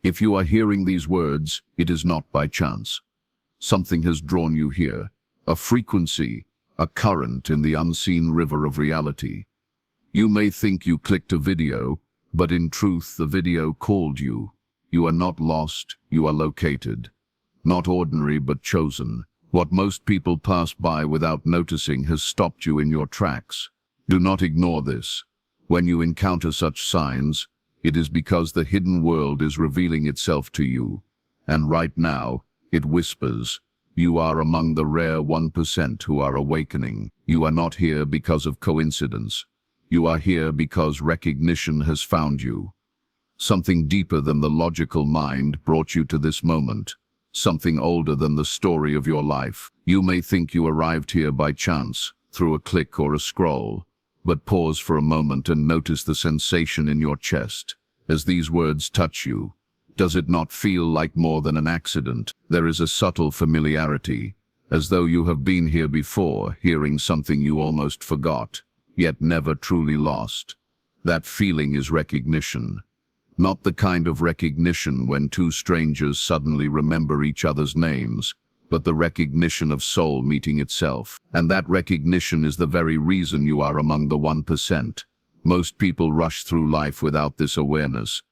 If you are hearing these words, it is not by chance. Something has drawn you here, a frequency, a current in the unseen river of reality. You may think you clicked a video, but in truth the video called you. You are not lost, you are located. Not ordinary but chosen. What most people pass by without noticing has stopped you in your tracks. Do not ignore this. When you encounter such signs, it is because the hidden world is revealing itself to you. And right now, it whispers, you are among the rare 1% who are awakening. You are not here because of coincidence. You are here because recognition has found you. Something deeper than the logical mind brought you to this moment. Something older than the story of your life. You may think you arrived here by chance, through a click or a scroll. But pause for a moment and notice the sensation in your chest. As these words touch you, does it not feel like more than an accident? There is a subtle familiarity, as though you have been here before, hearing something you almost forgot, yet never truly lost. That feeling is recognition. Not the kind of recognition when two strangers suddenly remember each other's names, but the recognition of soul meeting itself. And that recognition is the very reason you are among the 1%. Most people rush through life without this awareness.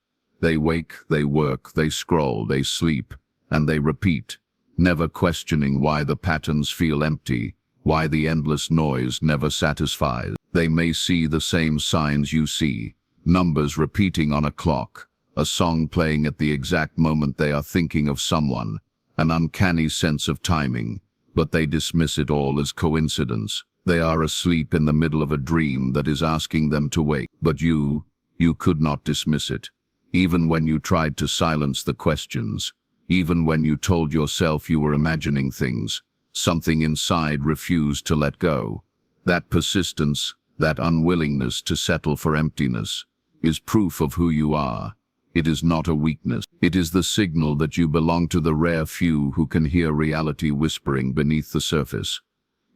They wake, they work, they scroll, they sleep, and they repeat, never questioning why the patterns feel empty, why the endless noise never satisfies. They may see the same signs you see, numbers repeating on a clock, a song playing at the exact moment they are thinking of someone, an uncanny sense of timing, but they dismiss it all as coincidence. They are asleep in the middle of a dream that is asking them to wake. But you could not dismiss it. Even when you tried to silence the questions, even when you told yourself you were imagining things, something inside refused to let go. That persistence, that unwillingness to settle for emptiness, is proof of who you are. It is not a weakness. It is the signal that you belong to the rare few who can hear reality whispering beneath the surface.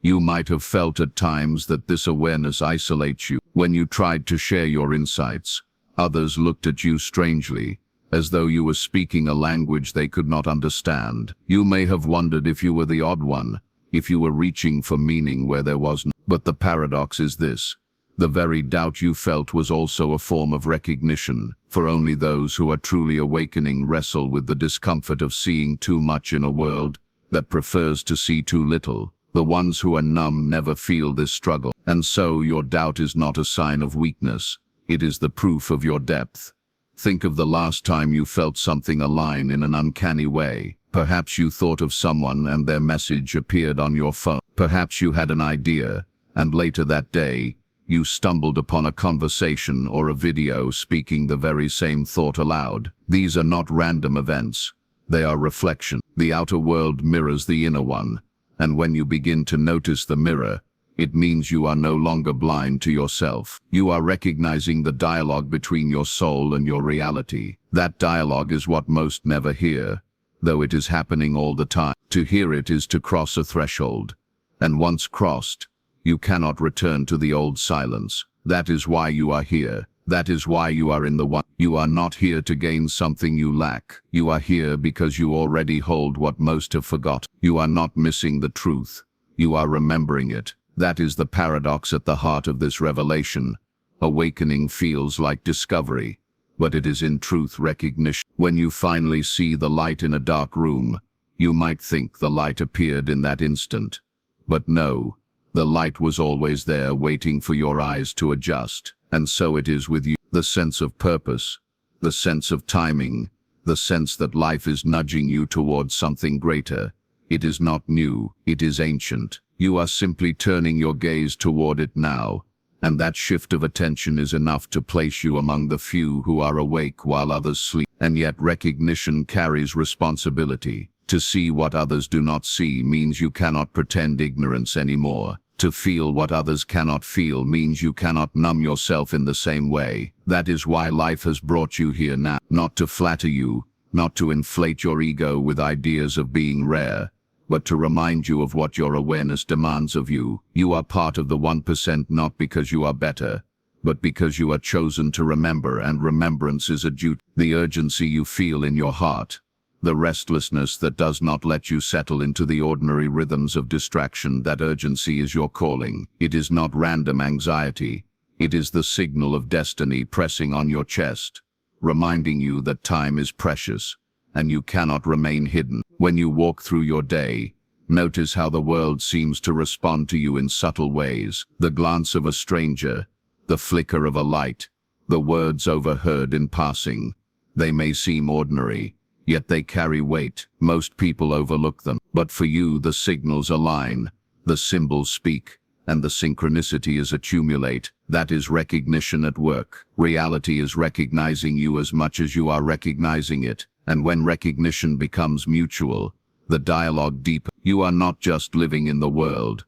You might have felt at times that this awareness isolates you. When you tried to share your insights, others looked at you strangely, as though you were speaking a language they could not understand. You may have wondered if you were the odd one, if you were reaching for meaning where there was none. But the paradox is this. The very doubt you felt was also a form of recognition, for only those who are truly awakening wrestle with the discomfort of seeing too much in a world that prefers to see too little. The ones who are numb never feel this struggle. And so your doubt is not a sign of weakness. It is the proof of your depth. Think of the last time you felt something align in an uncanny way. Perhaps you thought of someone and their message appeared on your phone. Perhaps you had an idea, and later that day, you stumbled upon a conversation or a video speaking the very same thought aloud. These are not random events. They are reflection. The outer world mirrors the inner one, and when you begin to notice the mirror, it means you are no longer blind to yourself. You are recognizing the dialogue between your soul and your reality. That dialogue is what most never hear, though it is happening all the time. To hear it is to cross a threshold, and once crossed, you cannot return to the old silence. That is why you are here. That is why you are in the one. You are not here to gain something you lack. You are here because you already hold what most have forgotten. You are not missing the truth. You are remembering it. That is the paradox at the heart of this revelation. Awakening feels like discovery, but it is in truth recognition. When you finally see the light in a dark room, you might think the light appeared in that instant. But no. The light was always there waiting for your eyes to adjust. And so it is with you. The sense of purpose, the sense of timing, the sense that life is nudging you towards something greater. It is not new, it is ancient. You are simply turning your gaze toward it now, and that shift of attention is enough to place you among the few who are awake while others sleep. And yet recognition carries responsibility. To see what others do not see means you cannot pretend ignorance anymore. To feel what others cannot feel means you cannot numb yourself in the same way. That is why life has brought you here now. Not to flatter you, not to inflate your ego with ideas of being rare, but to remind you of what your awareness demands of you. You are part of the 1% not because you are better, but because you are chosen to remember, and remembrance is a duty. The urgency you feel in your heart, the restlessness that does not let you settle into the ordinary rhythms of distraction, that urgency is your calling. It is not random anxiety. It is the signal of destiny pressing on your chest, reminding you that time is precious, and you cannot remain hidden. When you walk through your day, notice how the world seems to respond to you in subtle ways. The glance of a stranger, the flicker of a light, the words overheard in passing. They may seem ordinary, yet they carry weight. Most people overlook them, but for you the signals align, the symbols speak, and the synchronicities accumulate. That is recognition at work. Reality is recognizing you as much as you are recognizing it, and when recognition becomes mutual, the dialogue deepens. You are not just living in the world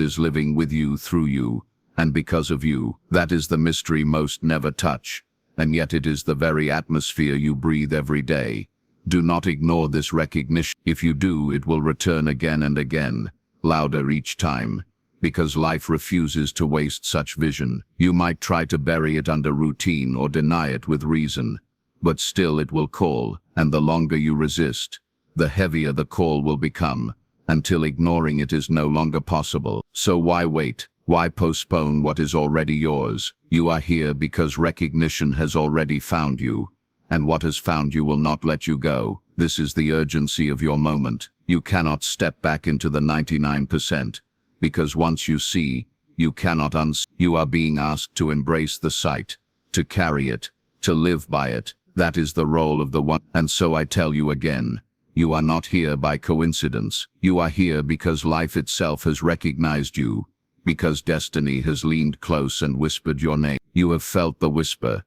is living with you, through you, and because of you. That is the mystery most never touch, and yet it is the very atmosphere you breathe every day. Do not ignore this recognition. If you do, it will return again and again, louder each time, because life refuses to waste such vision. You might try to bury it under routine or deny it with reason, but still it will call, and the longer you resist, the heavier the call will become, until ignoring it is no longer possible. So why wait? Why postpone what is already yours? You are here because recognition has already found you, and what has found you will not let you go. This is the urgency of your moment. You cannot step back into the 99%, because once you see, you cannot unsee. You are being asked to embrace the sight, to carry it, to live by it. That is the role of the one. And so I tell you again, you are not here by coincidence. You are here because life itself has recognized you, because destiny has leaned close and whispered your name. You have felt the whisper,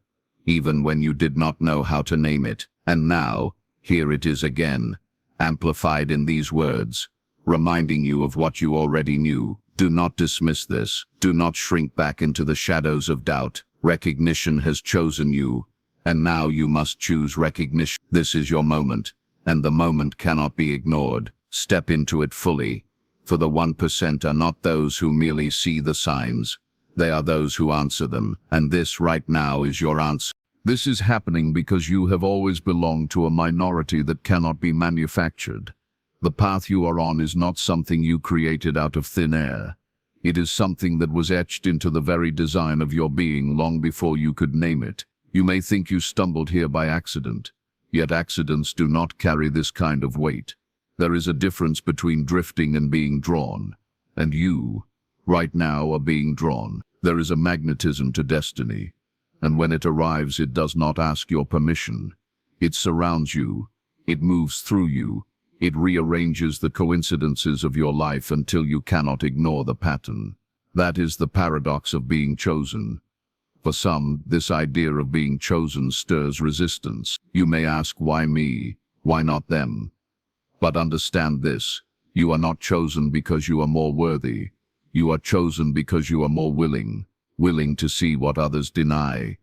even when you did not know how to name it. And now, here it is again, amplified in these words, reminding you of what you already knew. Do not dismiss this. Do not shrink back into the shadows of doubt. Recognition has chosen you, and now you must choose recognition. This is your moment, and the moment cannot be ignored. Step into it fully, for the 1% are not those who merely see the signs. They are those who answer them, and this right now is your answer. This is happening because you have always belonged to a minority that cannot be manufactured. The path you are on is not something you created out of thin air. It is something that was etched into the very design of your being long before you could name it. You may think you stumbled here by accident, yet accidents do not carry this kind of weight. There is a difference between drifting and being drawn, and you, right now, are being drawn. There is a magnetism to destiny, and when it arrives, it does not ask your permission. It surrounds you, it moves through you, it rearranges the coincidences of your life until you cannot ignore the pattern. That is the paradox of being chosen. For some, this idea of being chosen stirs resistance. You may ask, why me? Why not them? But understand this, you are not chosen because you are more worthy. You are chosen because you are more willing to see what others deny,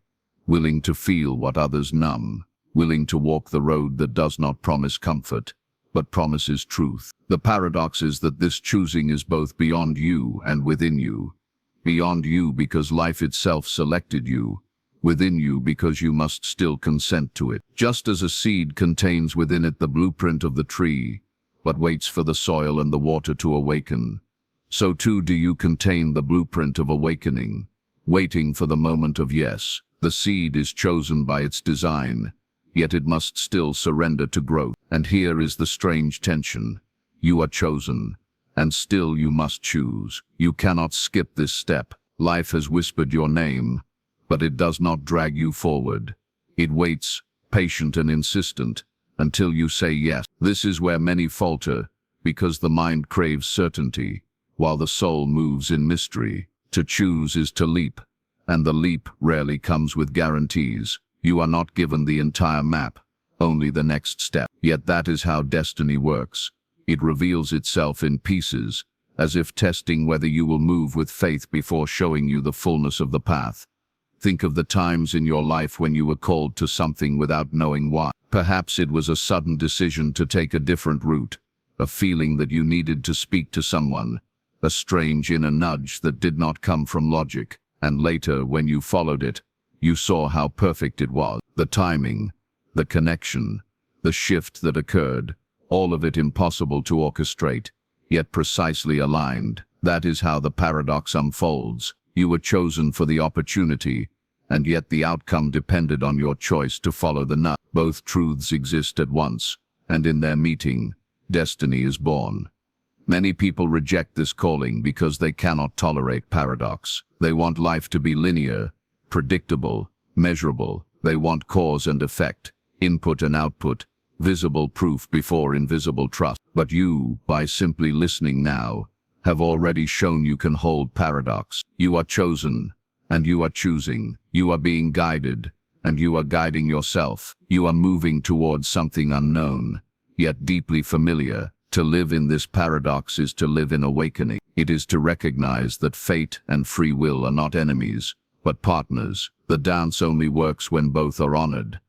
willing to feel what others numb, willing to walk the road that does not promise comfort, but promises truth. The paradox is that this choosing is both beyond you and within you. Beyond you because life itself selected you, within you because you must still consent to it. Just as a seed contains within it the blueprint of the tree, but waits for the soil and the water to awaken, so too do you contain the blueprint of awakening, waiting for the moment of yes. The seed is chosen by its design, yet it must still surrender to growth. And here is the strange tension. You are chosen, and still you must choose. You cannot skip this step. Life has whispered your name, but it does not drag you forward. It waits, patient and insistent, until you say yes. This is where many falter, because the mind craves certainty, while the soul moves in mystery. To choose is to leap, and the leap rarely comes with guarantees. You are not given the entire map, only the next step. Yet that is how destiny works. It reveals itself in pieces, as if testing whether you will move with faith before showing you the fullness of the path. Think of the times in your life when you were called to something without knowing why. Perhaps it was a sudden decision to take a different route, a feeling that you needed to speak to someone, a strange inner nudge that did not come from logic. And later, when you followed it, you saw how perfect it was. The timing, the connection, the shift that occurred, all of it impossible to orchestrate, yet precisely aligned. That is how the paradox unfolds. You were chosen for the opportunity, and yet the outcome depended on your choice to follow the nudge. Both truths exist at once, and in their meeting, destiny is born. Many people reject this calling because they cannot tolerate paradox. They want life to be linear, predictable, measurable. They want cause and effect, input and output, visible proof before invisible trust. But you, by simply listening now, have already shown you can hold paradox. You are chosen, and you are choosing. You are being guided, and you are guiding yourself. You are moving towards something unknown, yet deeply familiar. To live in this paradox is to live in awakening. It is to recognize that fate and free will are not enemies, but partners. The dance only works when both are honored.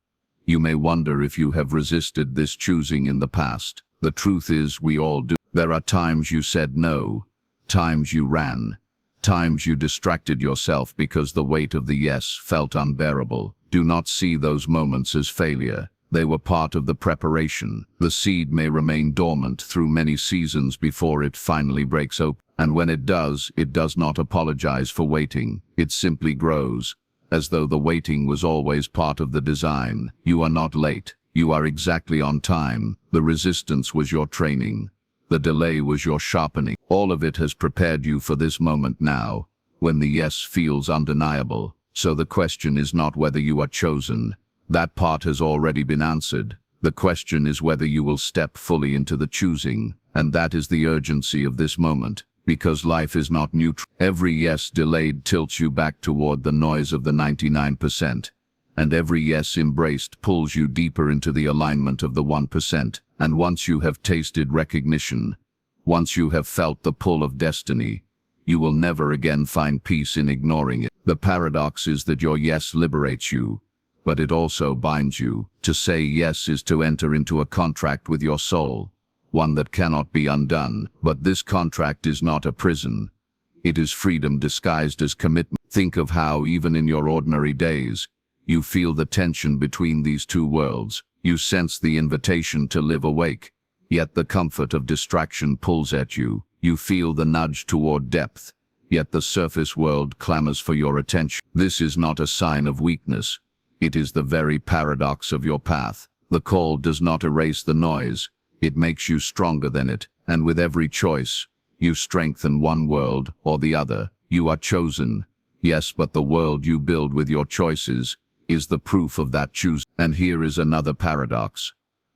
You may wonder if you have resisted this choosing in the past. The truth is, we all do. There are times you said no, times you ran, times you distracted yourself because the weight of the yes felt unbearable. Do not see those moments as failure. They were part of the preparation. The seed may remain dormant through many seasons before it finally breaks open. And when it does not apologize for waiting. It simply grows, as though the waiting was always part of the design. You are not late. You are exactly on time. The resistance was your training. The delay was your sharpening. All of it has prepared you for this moment now, when the yes feels undeniable. So the question is not whether you are chosen. That part has already been answered. The question is whether you will step fully into the choosing. And that is the urgency of this moment, because life is not neutral. Every yes delayed tilts you back toward the noise of the 99%. And every yes embraced pulls you deeper into the alignment of the 1%. And once you have tasted recognition, once you have felt the pull of destiny, you will never again find peace in ignoring it. The paradox is that your yes liberates you, but it also binds you. To say yes is to enter into a contract with your soul, one that cannot be undone. But this contract is not a prison. It is freedom disguised as commitment. Think of how, even in your ordinary days, you feel the tension between these two worlds. You sense the invitation to live awake, yet the comfort of distraction pulls at you. You feel the nudge toward depth, yet the surface world clamors for your attention. This is not a sign of weakness. It is the very paradox of your path. The call does not erase the noise. It makes you stronger than it. And with every choice, you strengthen one world or the other. You are chosen. Yes, but the world you build with your choices is the proof of that choosing. And here is another paradox.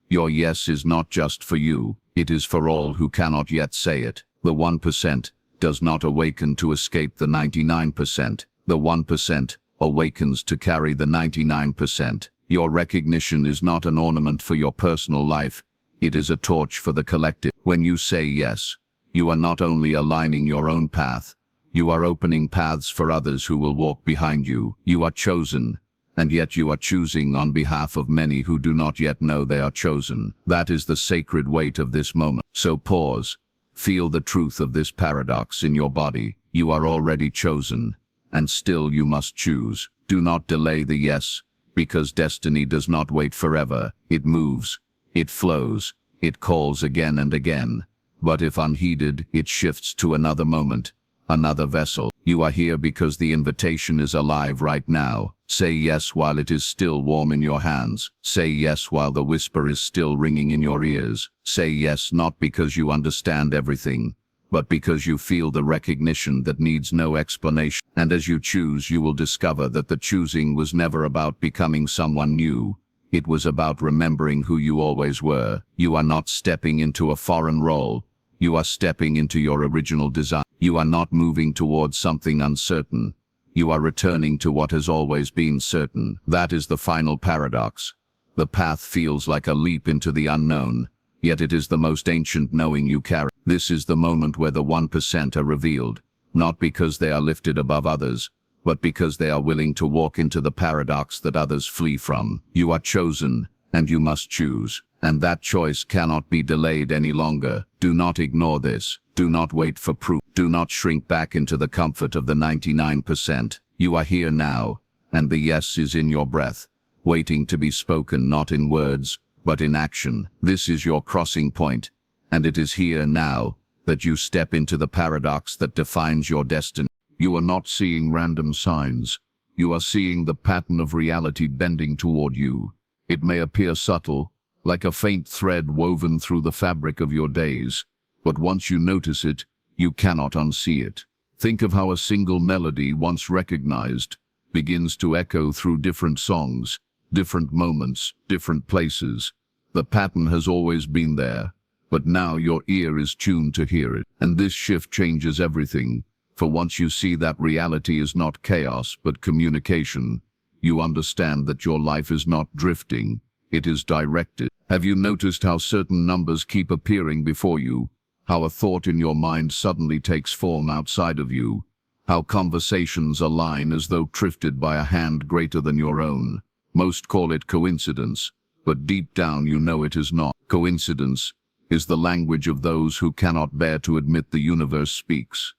Your yes is not just for you. It is for all who cannot yet say it. The 1% does not awaken to escape the 99%. The 1% awakens to carry the 99%. Your recognition is not an ornament for your personal life. It is a torch for the collective. When you say yes, you are not only aligning your own path, you are opening paths for others who will walk behind you. You are chosen, and yet you are choosing on behalf of many who do not yet know they are chosen. That is the sacred weight of this moment. So pause. Feel the truth of this paradox in your body. You are already chosen, and still you must choose. Do not delay the yes, because destiny does not wait forever. It moves, it flows, it calls again and again. But if unheeded, it shifts to another moment, another vessel. You are here because the invitation is alive right now. Say yes while it is still warm in your hands. Say yes while the whisper is still ringing in your ears. Say yes not because you understand everything, but because you feel the recognition that needs no explanation. And as you choose, you will discover that the choosing was never about becoming someone new. It was about remembering who you always were. You are not stepping into a foreign role. You are stepping into your original design. You are not moving towards something uncertain. You are returning to what has always been certain. That is the final paradox. The path feels like a leap into the unknown, yet it is the most ancient knowing you carry. This is the moment where the 1% are revealed, not because they are lifted above others, but because they are willing to walk into the paradox that others flee from. You are chosen, and you must choose. And that choice cannot be delayed any longer. Do not ignore this. Do not wait for proof. Do not shrink back into the comfort of the 99%. You are here now, and the yes is in your breath, waiting to be spoken not in words, but in action. This is your crossing point, and it is here now that you step into the paradox that defines your destiny. You are not seeing random signs. You are seeing the pattern of reality bending toward you. It may appear subtle, like a faint thread woven through the fabric of your days, but once you notice it, you cannot unsee it. Think of how a single melody, once recognized, begins to echo through different songs, different moments, different places. The pattern has always been there, but now your ear is tuned to hear it. And this shift changes everything, for once you see that reality is not chaos but communication, you understand that your life is not drifting, it is directed. Have you noticed how certain numbers keep appearing before you? How a thought in your mind suddenly takes form outside of you? How conversations align as though drifted by a hand greater than your own? Most call it coincidence, but deep down you know it is not. Coincidence is the language of those who cannot bear to admit the universe speaks.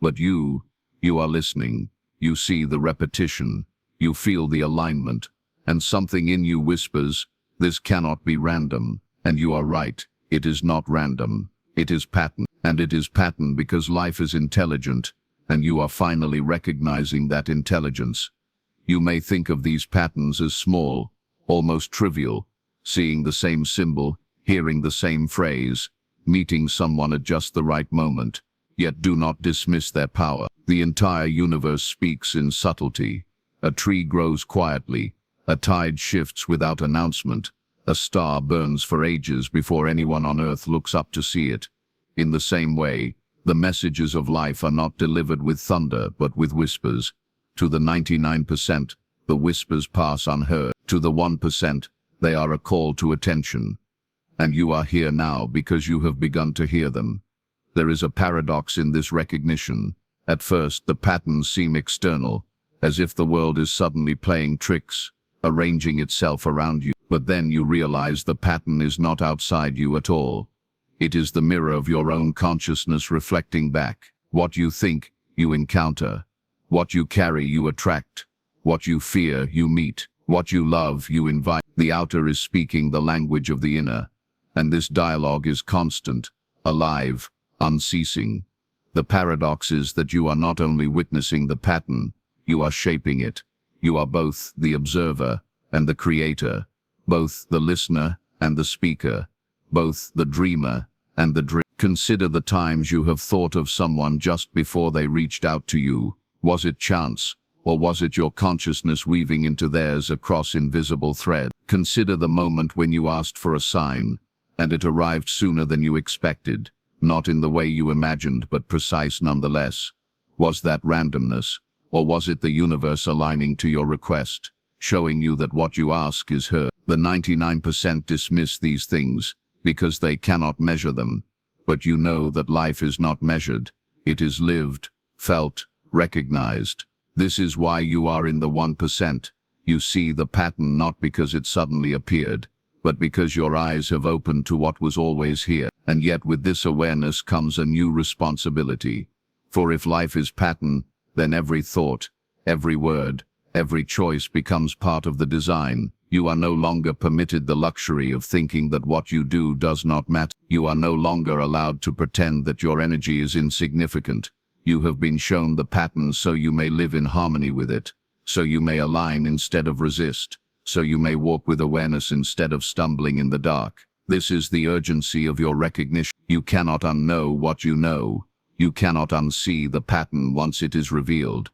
But you are listening. You see the repetition. You feel the alignment. And something in you whispers, this cannot be random. And you are right. It is not random. It is pattern. And it is pattern because life is intelligent, and you are finally recognizing that intelligence. You may think of these patterns as small, almost trivial, seeing the same symbol, hearing the same phrase, meeting someone at just the right moment, yet do not dismiss their power. The entire universe speaks in subtlety. A tree grows quietly, a tide shifts without announcement, a star burns for ages before anyone on earth looks up to see it. In the same way, the messages of life are not delivered with thunder but with whispers. To the 99%, the whispers pass unheard. To the 1%, they are a call to attention. And you are here now because you have begun to hear them. There is a paradox in this recognition. At first, the patterns seem external, as if the world is suddenly playing tricks, arranging itself around you. But then you realize the pattern is not outside you at all. It is the mirror of your own consciousness reflecting back. What you think, you encounter. What you carry, you attract. What you fear, you meet. What you love, you invite. The outer is speaking the language of the inner, and this dialogue is constant, alive, unceasing. The paradox is that you are not only witnessing the pattern, you are shaping it. You are both the observer and the creator, both the listener and the speaker, both the dreamer and the dream. Consider the times you have thought of someone just before they reached out to you. Was it chance, or was it your consciousness weaving into theirs across invisible thread? Consider the moment when you asked for a sign, and it arrived sooner than you expected, not in the way you imagined but precise nonetheless. Was that randomness, or was it the universe aligning to your request, showing you that what you ask is heard? The 99% dismiss these things because they cannot measure them, but you know that life is not measured. It is lived, felt, recognized. This is why you are in the 1%. You see the pattern not because it suddenly appeared, but because your eyes have opened to what was always here. And yet with this awareness comes a new responsibility. For if life is pattern, then every thought, every word, every choice becomes part of the design. You are no longer permitted the luxury of thinking that what you do does not matter. You are no longer allowed to pretend that your energy is insignificant. You have been shown the pattern so you may live in harmony with it, so you may align instead of resist, so you may walk with awareness instead of stumbling in the dark. This is the urgency of your recognition. You cannot unknow what you know. You cannot unsee the pattern once it is revealed.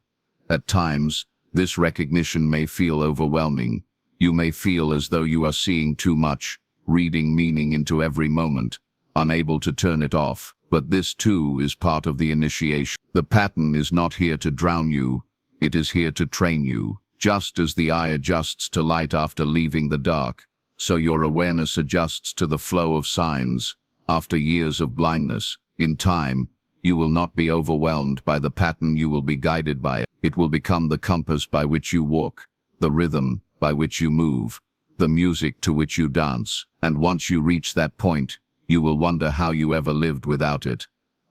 At times, this recognition may feel overwhelming. You may feel as though you are seeing too much, reading meaning into every moment, unable to turn it off. But this too is part of the initiation. The pattern is not here to drown you, it is here to train you. Just as the eye adjusts to light after leaving the dark, so your awareness adjusts to the flow of signs. After years of blindness, in time, you will not be overwhelmed by the pattern, you will be guided by it. It will become the compass by which you walk, the rhythm by which you move, the music to which you dance. And once you reach that point, you will wonder how you ever lived without it.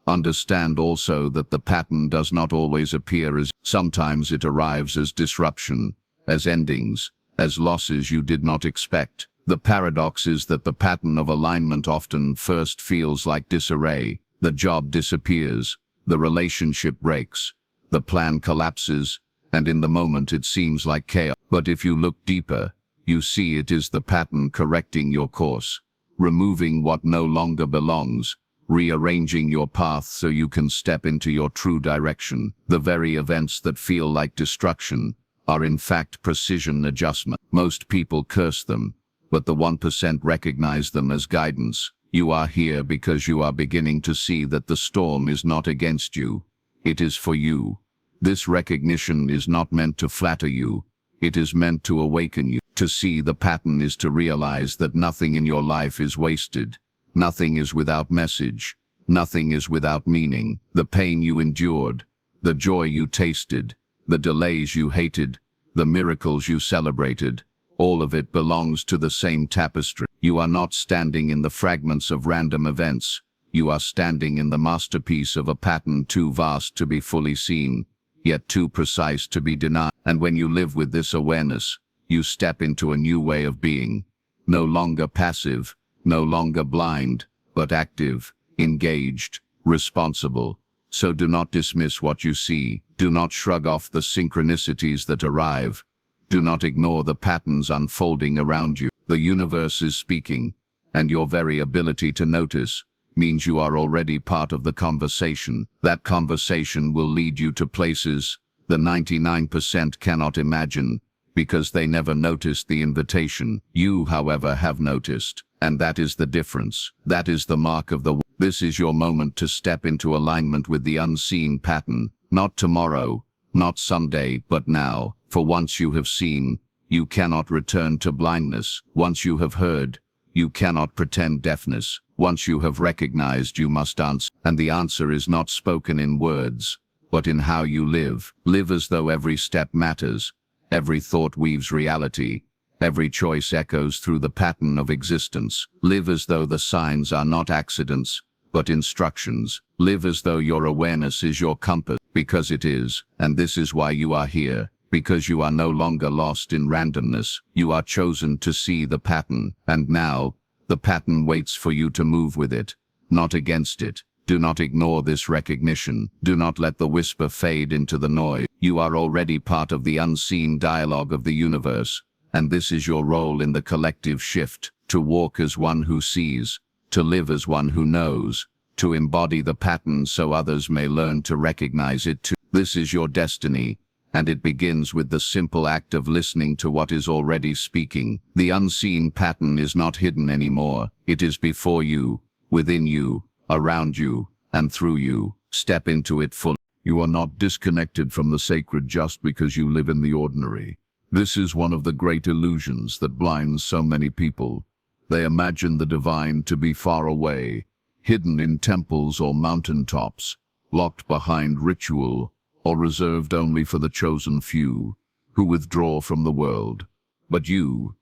Understand also that the pattern does not always appear as, sometimes it arrives as disruption, as endings, as losses you did not expect. The paradox is that the pattern of alignment often first feels like disarray. The job disappears, the relationship breaks, the plan collapses, and in the moment it seems like chaos. But if you look deeper, you see it is the pattern correcting your course, removing what no longer belongs, rearranging your path so you can step into your true direction. The very events that feel like destruction are in fact precision adjustment. Most people curse them, but the 1% recognize them as guidance. You are here because you are beginning to see that the storm is not against you. It is for you. This recognition is not meant to flatter you. It is meant to awaken you. To see the pattern is to realize that nothing in your life is wasted. Nothing is without message. Nothing is without meaning. The pain you endured, the joy you tasted, the delays you hated, the miracles you celebrated, all of it belongs to the same tapestry. You are not standing in the fragments of random events. You are standing in the masterpiece of a pattern too vast to be fully seen, yet too precise to be denied. And when you live with this awareness, you step into a new way of being, no longer passive, no longer blind, but active, engaged, responsible. So do not dismiss what you see. Do not shrug off the synchronicities that arrive. Do not ignore the patterns unfolding around you. The universe is speaking, and your very ability to notice means you are already part of the conversation. That conversation will lead you to places the 99% cannot imagine, because they never noticed the invitation. You, however, have noticed, and that is the difference. That is the mark of the... This is your moment to step into alignment with the unseen pattern. Not tomorrow, not someday, but now. For once you have seen, you cannot return to blindness. Once you have heard, you cannot pretend deafness. Once you have recognized, you must answer. And the answer is not spoken in words, but in how you live. Live as though every step matters. Every thought weaves reality. Every choice echoes through the pattern of existence. Live as though the signs are not accidents, but instructions. Live as though your awareness is your compass, because it is, and this is why you are here. Because you are no longer lost in randomness. You are chosen to see the pattern, and now, the pattern waits for you to move with it, not against it. Do not ignore this recognition. Do not let the whisper fade into the noise. You are already part of the unseen dialogue of the universe, and this is your role in the collective shift, to walk as one who sees, to live as one who knows, to embody the pattern so others may learn to recognize it too. This is your destiny, and it begins with the simple act of listening to what is already speaking. The unseen pattern is not hidden anymore. It is before you, within you, around you, and through you. Step into it fully. You are not disconnected from the sacred just because you live in the ordinary. This is one of the great illusions that blinds so many people. They imagine the divine to be far away, hidden in temples or mountaintops, locked behind ritual, or reserved only for the chosen few, who withdraw from the world. But you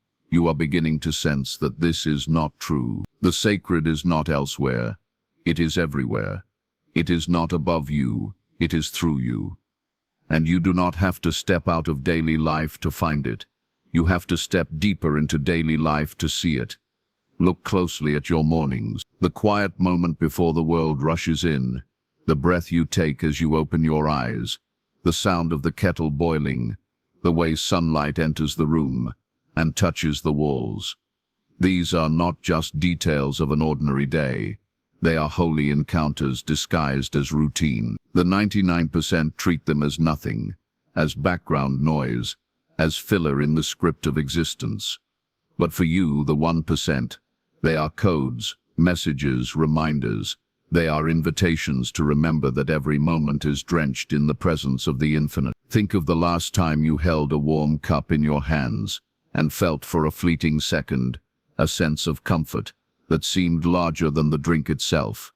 are beginning to sense that this is not true. The sacred is not elsewhere. It is everywhere. It is not above you. It is through you. And you do not have to step out of daily life to find it. You have to step deeper into daily life to see it. Look closely at your mornings, the quiet moment before the world rushes in, the breath you take as you open your eyes, the sound of the kettle boiling, the way sunlight enters the room and touches the walls. These are not just details of an ordinary day. They are holy encounters disguised as routine. The 99% treat them as nothing, as background noise, as filler in the script of existence. But for you, the 1%, they are codes, messages, reminders. They are invitations to remember that every moment is drenched in the presence of the infinite. Think of the last time you held a warm cup in your hands and felt for a fleeting second a sense of comfort that seemed larger than the drink itself.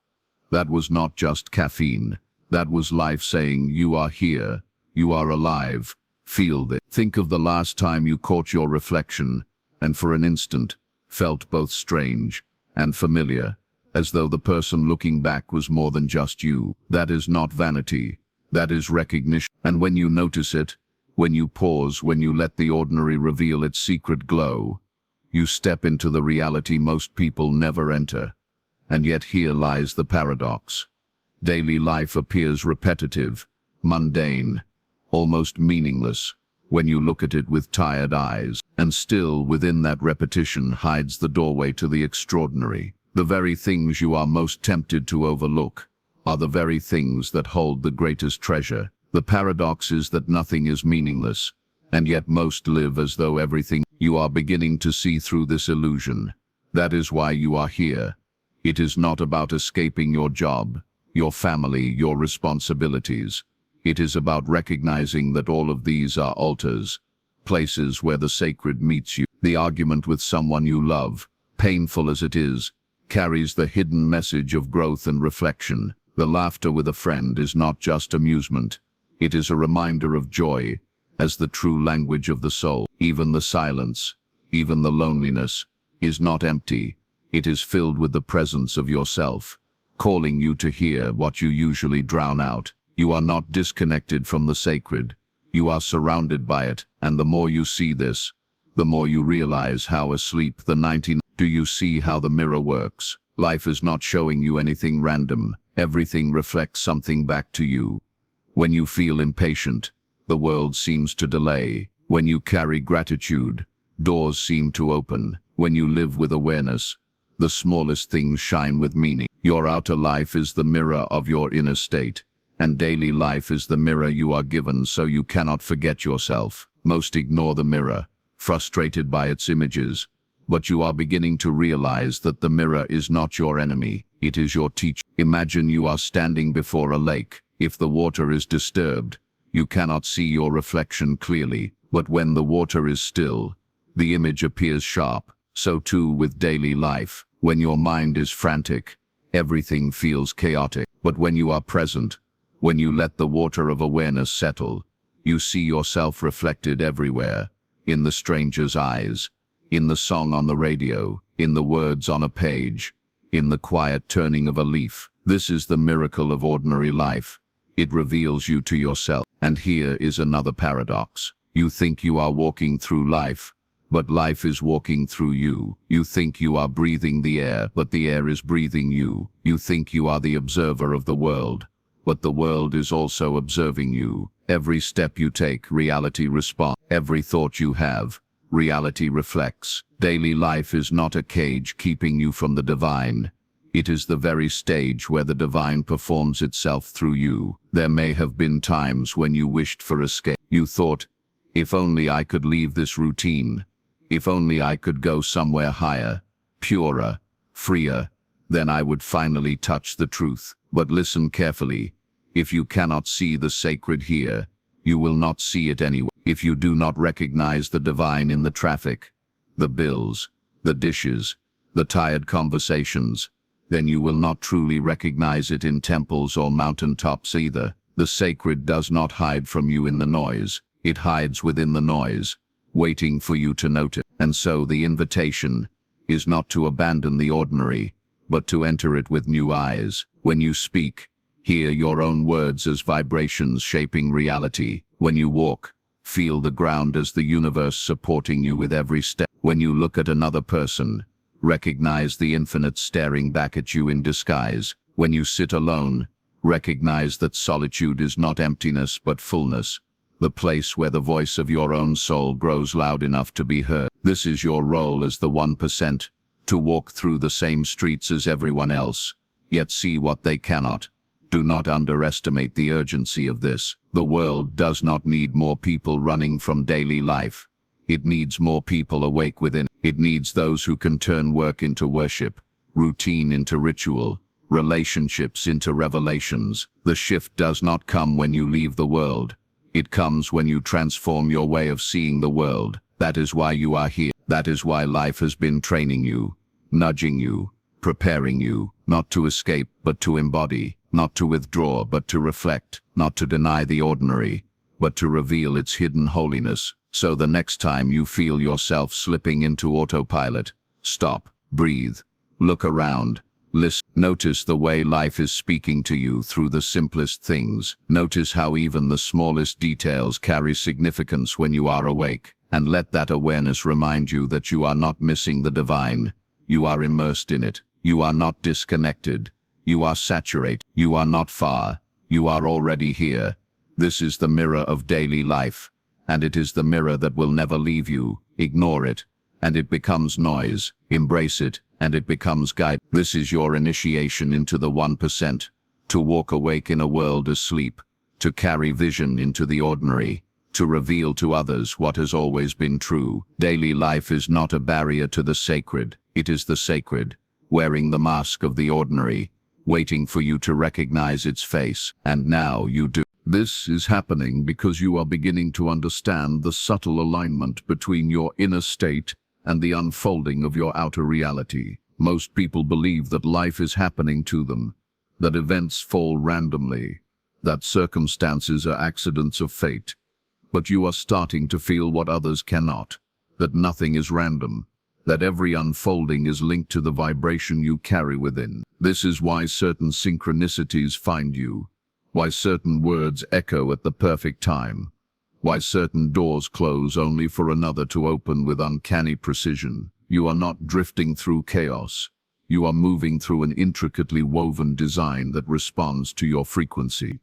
That was not just caffeine. That was life saying, you are here, you are alive, feel this. Think of the last time you caught your reflection and for an instant felt both strange and familiar, as though the person looking back was more than just you. That is not vanity. That is recognition. And when you notice it, when you pause, when you let the ordinary reveal its secret glow, you step into the reality most people never enter. And yet here lies the paradox. Daily life appears repetitive, mundane, almost meaningless, when you look at it with tired eyes. And still, within that repetition hides the doorway to the extraordinary. The very things you are most tempted to overlook are the very things that hold the greatest treasure. The paradox is that nothing is meaningless, and yet most live as though everything. You are beginning to see through this illusion. That is why you are here. It is not about escaping your job, your family, your responsibilities. It is about recognizing that all of these are altars, places where the sacred meets you. The argument with someone you love, painful as it is, carries the hidden message of growth and reflection. The laughter with a friend is not just amusement. It is a reminder of joy as the true language of the soul. Even the silence, even the loneliness, is not empty. It is filled with the presence of yourself, calling you to hear what you usually drown out. You are not disconnected from the sacred. You are surrounded by it, and the more you see this, the more you realize how asleep the 19. Do you see how the mirror works? Life is not showing you anything random. Everything reflects something back to you. When you feel impatient, the world seems to delay. When you carry gratitude, doors seem to open. When you live with awareness, the smallest things shine with meaning. Your outer life is the mirror of your inner state, and daily life is the mirror you are given so you cannot forget yourself. Most ignore the mirror, frustrated by its images, but you are beginning to realize that the mirror is not your enemy, it is your teacher. Imagine you are standing before a lake. If the water is disturbed, you cannot see your reflection clearly, but when the water is still, the image appears sharp. So too with daily life. When your mind is frantic, everything feels chaotic. But when you are present, when you let the water of awareness settle, you see yourself reflected everywhere, in the stranger's eyes, in the song on the radio, in the words on a page, in the quiet turning of a leaf. This is the miracle of ordinary life. It reveals you to yourself. And here is another paradox. You think you are walking through life, but life is walking through you. You think you are breathing the air, but the air is breathing you. You think you are the observer of the world, but the world is also observing you. Every step you take, reality responds. Every thought you have, reality reflects. Daily life is not a cage keeping you from the divine. It is the very stage where the divine performs itself through you. There may have been times when you wished for escape. You thought, if only I could leave this routine. If only I could go somewhere higher, purer, freer, then I would finally touch the truth. But listen carefully. If you cannot see the sacred here, you will not see it anywhere. If you do not recognize the divine in the traffic, the bills, the dishes, the tired conversations, then you will not truly recognize it in temples or mountaintops either. The sacred does not hide from you in the noise. It hides within the noise, waiting for you to notice. And so the invitation is not to abandon the ordinary, but to enter it with new eyes. When you speak, hear your own words as vibrations shaping reality. When you walk, feel the ground as the universe supporting you with every step. When you look at another person, recognize the infinite staring back at you in disguise. When you sit alone, recognize that solitude is not emptiness but fullness, the place where the voice of your own soul grows loud enough to be heard. This is your role as the 1%, to walk through the same streets as everyone else, yet see what they cannot. Do not underestimate the urgency of this. The world does not need more people running from daily life. It needs more people awake within. It needs those who can turn work into worship, routine into ritual, relationships into revelations. The shift does not come when you leave the world. It comes when you transform your way of seeing the world. That is why you are here. That is why life has been training you, nudging you, preparing you, not to escape but to embody, not to withdraw but to reflect, not to deny the ordinary, but to reveal its hidden holiness. So the next time you feel yourself slipping into autopilot, stop, breathe, look around, Listen. Notice the way life is speaking to you through the simplest things. Notice how even the smallest details carry significance when you are awake. And let that awareness remind you that you are not missing the divine. You are immersed in it. You are not disconnected. You are saturated. You are not far. You are already here. This is the mirror of daily life. And it is the mirror that will never leave you. Ignore it, and it becomes noise. Embrace it, and it becomes guide. This is your initiation into the 1%. To walk awake in a world asleep. To carry vision into the ordinary. To reveal to others what has always been true. Daily life is not a barrier to the sacred. It is the sacred, wearing the mask of the ordinary, waiting for you to recognize its face. And now you do. This is happening because you are beginning to understand the subtle alignment between your inner state and the unfolding of your outer reality. Most people believe that life is happening to them, that events fall randomly, that circumstances are accidents of fate. But you are starting to feel what others cannot, that nothing is random, that every unfolding is linked to the vibration you carry within. This is why certain synchronicities find you, why certain words echo at the perfect time, why certain doors close only for another to open with uncanny precision. You are not drifting through chaos. You are moving through an intricately woven design that responds to your frequency.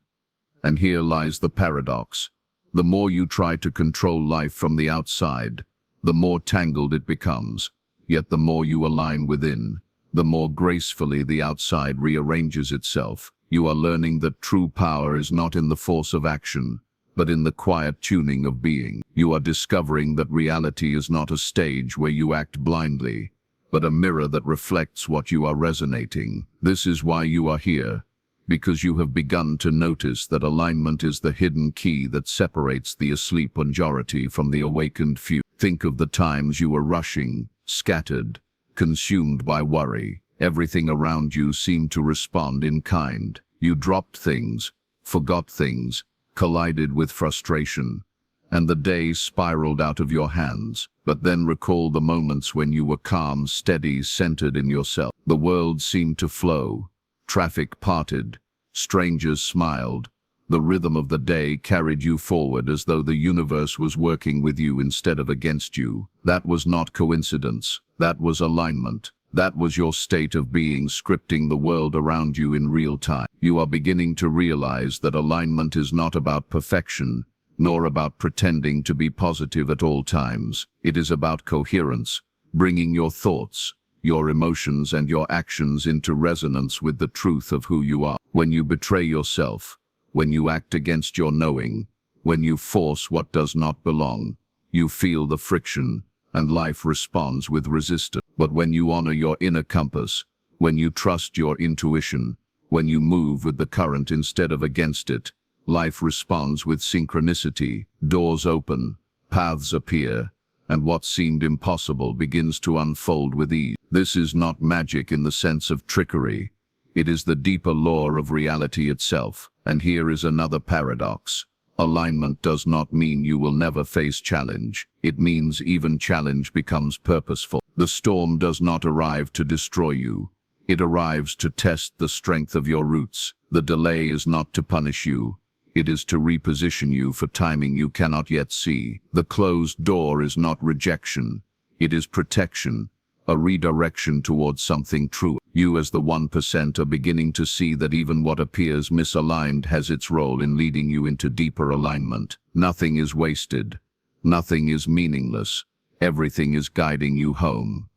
And here lies the paradox. The more you try to control life from the outside, the more tangled it becomes. Yet the more you align within, the more gracefully the outside rearranges itself. You are learning that true power is not in the force of action, but in the quiet tuning of being. You are discovering that reality is not a stage where you act blindly, but a mirror that reflects what you are resonating. This is why you are here, because you have begun to notice that alignment is the hidden key that separates the asleep majority from the awakened few. Think of the times you were rushing, scattered, consumed by worry. Everything around you seemed to respond in kind. You dropped things, forgot things, collided with frustration, and the day spiraled out of your hands. But then recall the moments when you were calm, steady, centered in yourself. The world seemed to flow. Traffic parted. Strangers smiled. The rhythm of the day carried you forward as though the universe was working with you instead of against you. That was not coincidence. That was alignment. That was your state of being scripting the world around you in real time. You are beginning to realize that alignment is not about perfection, nor about pretending to be positive at all times. It is about coherence, bringing your thoughts, your emotions and your actions into resonance with the truth of who you are. When you betray yourself, when you act against your knowing, when you force what does not belong, you feel the friction, and life responds with resistance. But when you honor your inner compass, when you trust your intuition, when you move with the current instead of against it, life responds with synchronicity. Doors open, paths appear, and what seemed impossible begins to unfold with ease. This is not magic in the sense of trickery. It is the deeper law of reality itself. And here is another paradox. Alignment does not mean you will never face challenge. It means even challenge becomes purposeful. The storm does not arrive to destroy you. It arrives to test the strength of your roots. The delay is not to punish you. It is to reposition you for timing you cannot yet see. The closed door is not rejection. It is protection, a redirection towards something true. You as the 1% are beginning to see that even what appears misaligned has its role in leading you into deeper alignment. Nothing is wasted. Nothing is meaningless. Everything is guiding you home.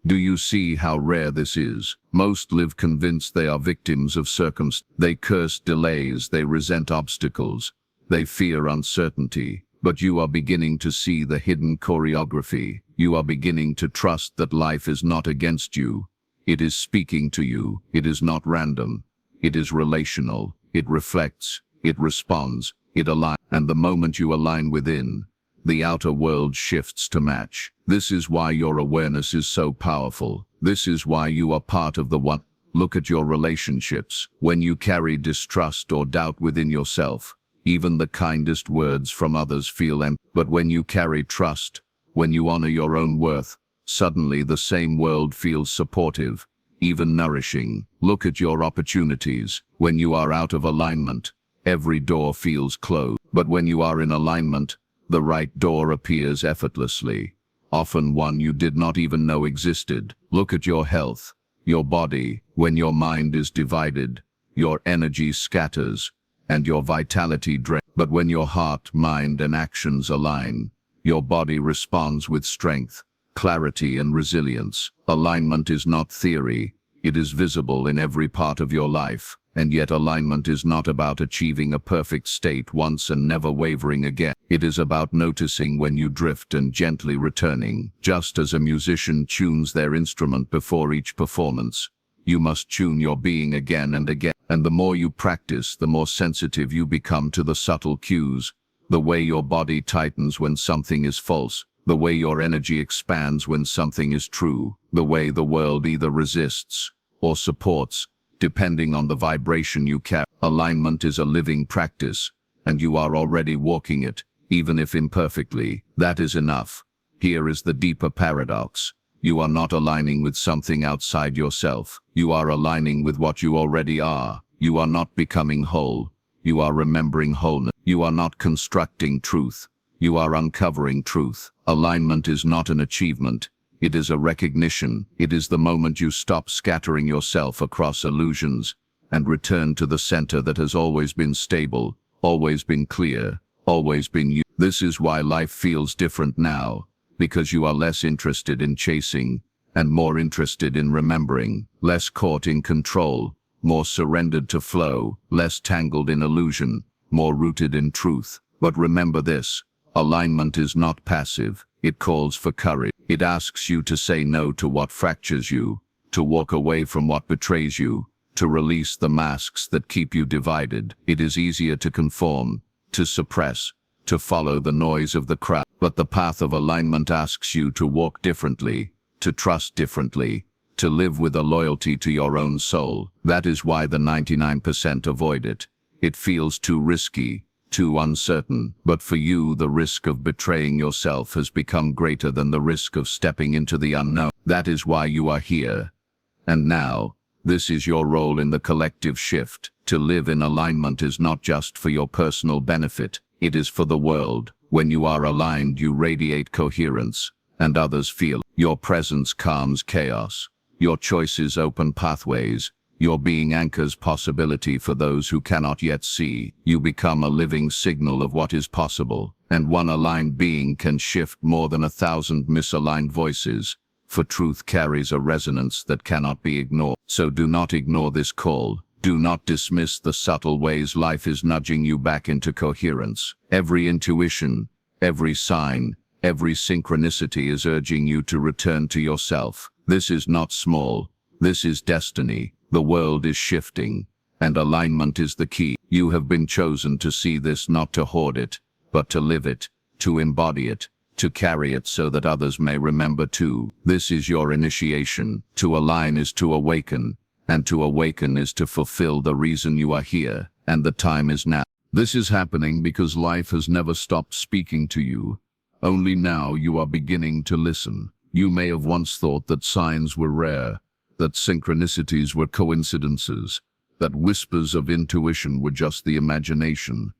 Do you see how rare this is? Most live convinced they are victims of circumstance. They curse delays, they resent obstacles, they fear uncertainty. But you are beginning to see the hidden choreography. You are beginning to trust that life is not against you. It is speaking to you. It is not random. It is relational. It reflects. It responds. It aligns. And the moment you align within, the outer world shifts to match. This is why your awareness is so powerful. This is why you are part of the one. Look at your relationships. When you carry distrust or doubt within yourself, even the kindest words from others feel empty. But when you carry trust, when you honor your own worth, suddenly the same world feels supportive. even nourishing. Look at your opportunities. When you are out of alignment, every door feels closed. But when you are in alignment, the right door appears effortlessly, often one you did not even know existed. Look at your health, your body. When your mind is divided, your energy scatters, and your vitality drains. But when your heart, mind, and actions align, your body responds with strength, clarity, and resilience. Alignment is not theory, it is visible in every part of your life. And yet alignment is not about achieving a perfect state once and never wavering again. It is about noticing when you drift and gently returning. Just as a musician tunes their instrument before each performance, you must tune your being again and again. And the more you practice, the more sensitive you become to the subtle cues. The way your body tightens when something is false, the way your energy expands when something is true, the way the world either resists or supports, depending on the vibration you carry. Alignment is a living practice, and you are already walking it, even if imperfectly. That is enough. Here is the deeper paradox. You are not aligning with something outside yourself. You are aligning with what you already are. You are not becoming whole. You are remembering wholeness. You are not constructing truth. You are uncovering truth. Alignment is not an achievement. It is a recognition. It is the moment you stop scattering yourself across illusions and return to the center that has always been stable, always been clear, always been you. This is why life feels different now, because you are less interested in chasing and more interested in remembering, less caught in control, more surrendered to flow, less tangled in illusion, more rooted in truth. But remember this, alignment is not passive. It calls for courage. It asks you to say no to what fractures you, to walk away from what betrays you, to release the masks that keep you divided. It is easier to conform, to suppress, to follow the noise of the crowd. But the path of alignment asks you to walk differently, to trust differently, to live with a loyalty to your own soul. That is why the 99% avoid it. It feels too risky, too uncertain. But for you, the risk of betraying yourself has become greater than the risk of stepping into the unknown. That is why you are here. And now, this is your role in the collective shift. To live in alignment is not just for your personal benefit, it is for the world. When you are aligned, you radiate coherence, and others feel. Your presence calms chaos. Your choices open pathways. Your being anchors possibility for those who cannot yet see. You become a living signal of what is possible, and one aligned being can shift more than 1,000 misaligned voices, for truth carries a resonance that cannot be ignored. So do not ignore this call. Do not dismiss the subtle ways life is nudging you back into coherence. Every intuition, every sign, every synchronicity is urging you to return to yourself. This is not small. This is destiny. The world is shifting, and alignment is the key. You have been chosen to see this, not to hoard it, but to live it, to embody it, to carry it so that others may remember too. This is your initiation. To align is to awaken, and to awaken is to fulfill the reason you are here, and the time is now. This is happening because life has never stopped speaking to you. Only now you are beginning to listen. You may have once thought that signs were rare, that synchronicities were coincidences, that whispers of intuition were just the imagination.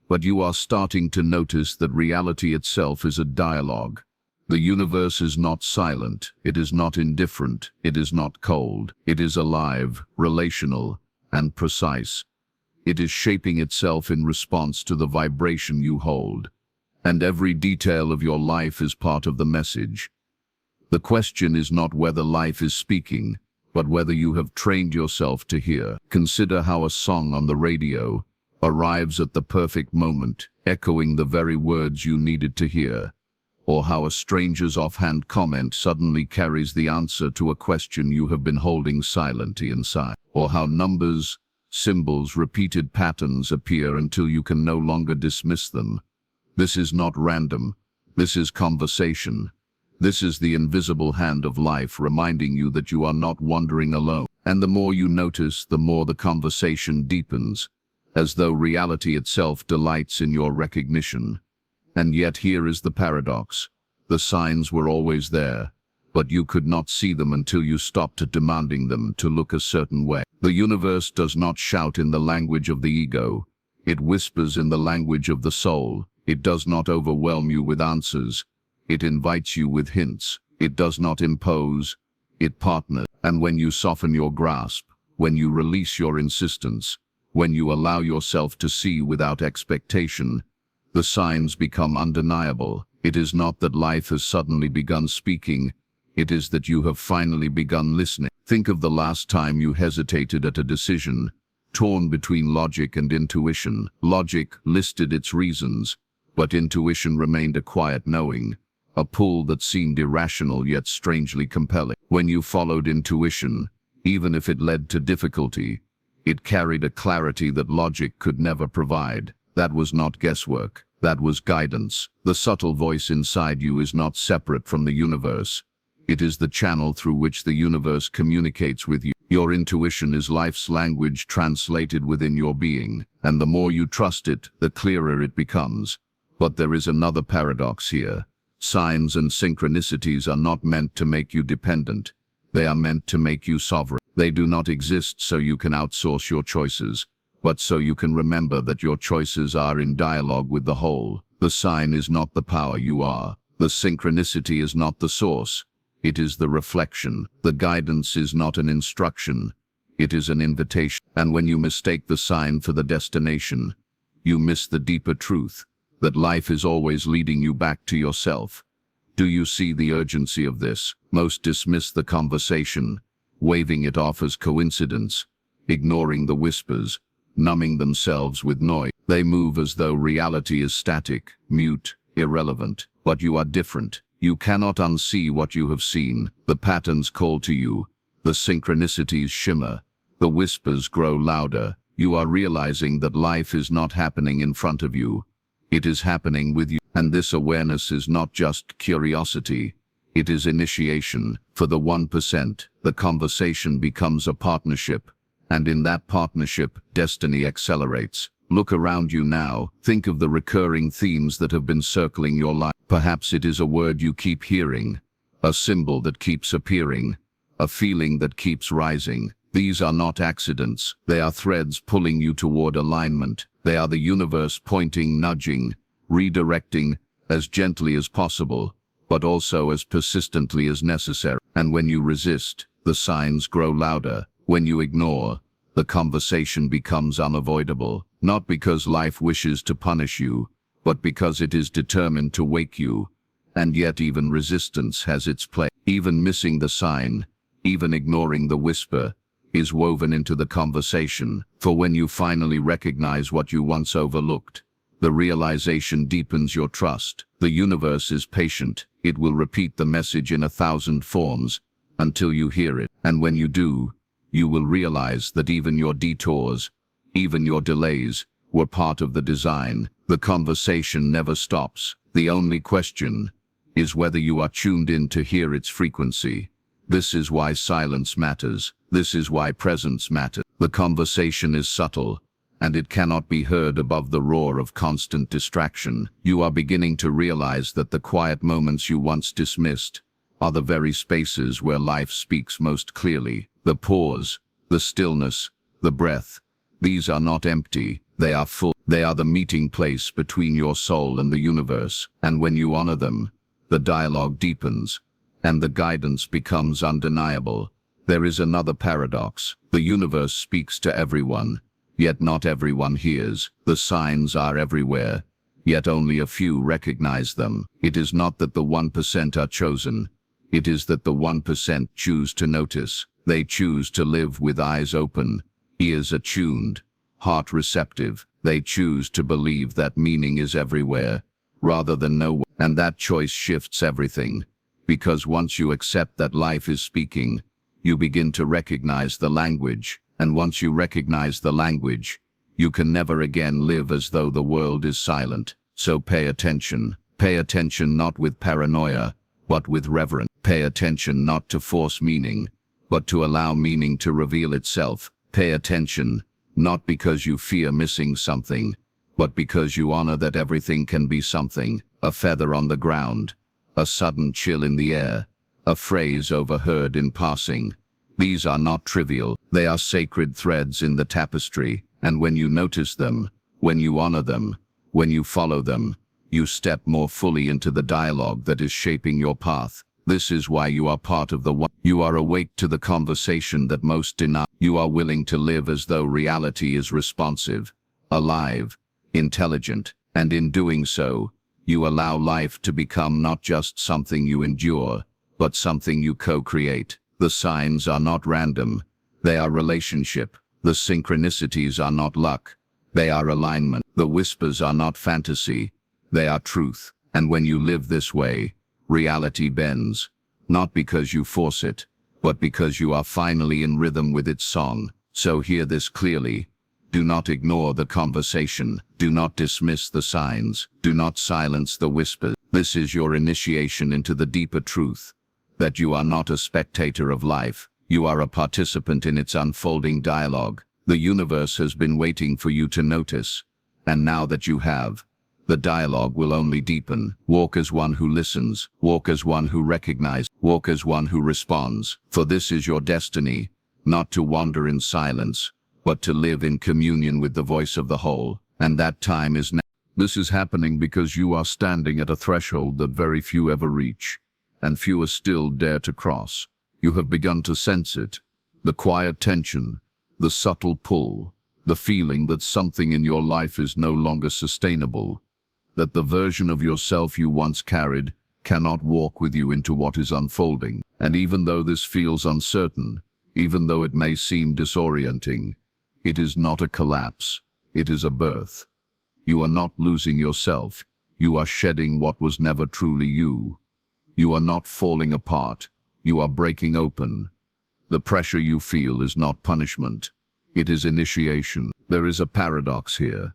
But you are starting to notice that reality itself is a dialogue. The universe is not silent, it is not indifferent, it is not cold. It is alive, relational, and precise. It is shaping itself in response to the vibration you hold. And every detail of your life is part of the message. The question is not whether life is speaking, but whether you have trained yourself to hear. Consider how a song on the radio arrives at the perfect moment, echoing the very words you needed to hear, or how a stranger's offhand comment suddenly carries the answer to a question you have been holding silently inside, or how numbers, symbols, repeated patterns appear until you can no longer dismiss them. This is not random. This is conversation. This is the invisible hand of life reminding you that you are not wandering alone. And the more you notice, the more the conversation deepens, as though reality itself delights in your recognition. And yet here is the paradox. The signs were always there, but you could not see them until you stopped demanding them to look a certain way. The universe does not shout in the language of the ego. It whispers in the language of the soul. It does not overwhelm you with answers. It invites you with hints. It does not impose. It partners. And when you soften your grasp, when you release your insistence, when you allow yourself to see without expectation, the signs become undeniable. It is not that life has suddenly begun speaking. It is that you have finally begun listening. Think of the last time you hesitated at a decision, torn between logic and intuition. Logic listed its reasons, but intuition remained a quiet knowing, a pull that seemed irrational yet strangely compelling. When you followed intuition, even if it led to difficulty, it carried a clarity that logic could never provide. That was not guesswork. That was guidance. The subtle voice inside you is not separate from the universe. It is the channel through which the universe communicates with you. Your intuition is life's language translated within your being, and the more you trust it, the clearer it becomes. But there is another paradox here. Signs and synchronicities are not meant to make you dependent. They are meant to make you sovereign. They do not exist so you can outsource your choices, but so you can remember that your choices are in dialogue with the whole. The sign is not the power you are. The synchronicity is not the source. It is the reflection. The guidance is not an instruction. It is an invitation. And when you mistake the sign for the destination, you miss the deeper truth, that life is always leading you back to yourself. Do you see the urgency of this? Most dismiss the conversation, waving it off as coincidence, ignoring the whispers, numbing themselves with noise. They move as though reality is static, mute, irrelevant. But you are different. You cannot unsee what you have seen. The patterns call to you. The synchronicities shimmer. The whispers grow louder. You are realizing that life is not happening in front of you. It is happening with you. And this awareness is not just curiosity. It is initiation. For the 1%, the conversation becomes a partnership. And in that partnership, destiny accelerates. Look around you now. Think of the recurring themes that have been circling your life. Perhaps it is a word you keep hearing, a symbol that keeps appearing, a feeling that keeps rising. These are not accidents. They are threads pulling you toward alignment. They are the universe pointing, nudging, redirecting as gently as possible, but also as persistently as necessary. And when you resist, the signs grow louder. When you ignore, the conversation becomes unavoidable, not because life wishes to punish you, but because it is determined to wake you. And yet even resistance has its place. Even missing the sign, even ignoring the whisper, is woven into the conversation. For when you finally recognize what you once overlooked, the realization deepens your trust. The universe is patient. It will repeat the message in 1,000 forms until you hear it. And when you do, you will realize that even your detours, even your delays, were part of the design. The conversation never stops. The only question is whether you are tuned in to hear its frequency. This is why silence matters. This is why presence matters. The conversation is subtle, and it cannot be heard above the roar of constant distraction. You are beginning to realize that the quiet moments you once dismissed are the very spaces where life speaks most clearly. The pause, the stillness, the breath, these are not empty, they are full. They are the meeting place between your soul and the universe. And when you honor them, the dialogue deepens, and the guidance becomes undeniable. There is another paradox. The universe speaks to everyone, yet not everyone hears. The signs are everywhere, yet only a few recognize them. It is not that the 1% are chosen. It is that the 1% choose to notice. They choose to live with eyes open, ears attuned, heart receptive. They choose to believe that meaning is everywhere, rather than nowhere. And that choice shifts everything. Because once you accept that life is speaking, you begin to recognize the language. And once you recognize the language, you can never again live as though the world is silent. So pay attention. Pay attention not with paranoia, but with reverence. Pay attention not to force meaning, but to allow meaning to reveal itself. Pay attention, not because you fear missing something, but because you honor that everything can be something. A feather on the ground, a sudden chill in the air, a phrase overheard in passing. These are not trivial. They are sacred threads in the tapestry, and when you notice them, when you honor them, when you follow them, you step more fully into the dialogue that is shaping your path. This is why you are part of the one. You are awake to the conversation that most deny. You are willing to live as though reality is responsive, alive, intelligent, and in doing so, you allow life to become not just something you endure, but something you co-create. The signs are not random, they are relationship. The synchronicities are not luck, they are alignment. The whispers are not fantasy, they are truth. And when you live this way, reality bends, not because you force it, but because you are finally in rhythm with its song. So hear this clearly. Do not ignore the conversation. Do not dismiss the signs. Do not silence the whispers. This is your initiation into the deeper truth, that you are not a spectator of life. You are a participant in its unfolding dialogue. The universe has been waiting for you to notice, and now that you have, the dialogue will only deepen. Walk as one who listens. Walk as one who recognizes. Walk as one who responds. For this is your destiny, not to wander in silence, but to live in communion with the voice of the whole. And that time is now. This is happening because you are standing at a threshold that very few ever reach, and fewer still dare to cross. You have begun to sense it, the quiet tension, the subtle pull, the feeling that something in your life is no longer sustainable, that the version of yourself you once carried cannot walk with you into what is unfolding. And even though this feels uncertain, even though it may seem disorienting, it is not a collapse, it is a birth. You are not losing yourself, you are shedding what was never truly you. You are not falling apart, you are breaking open. The pressure you feel is not punishment, it is initiation. There is a paradox here.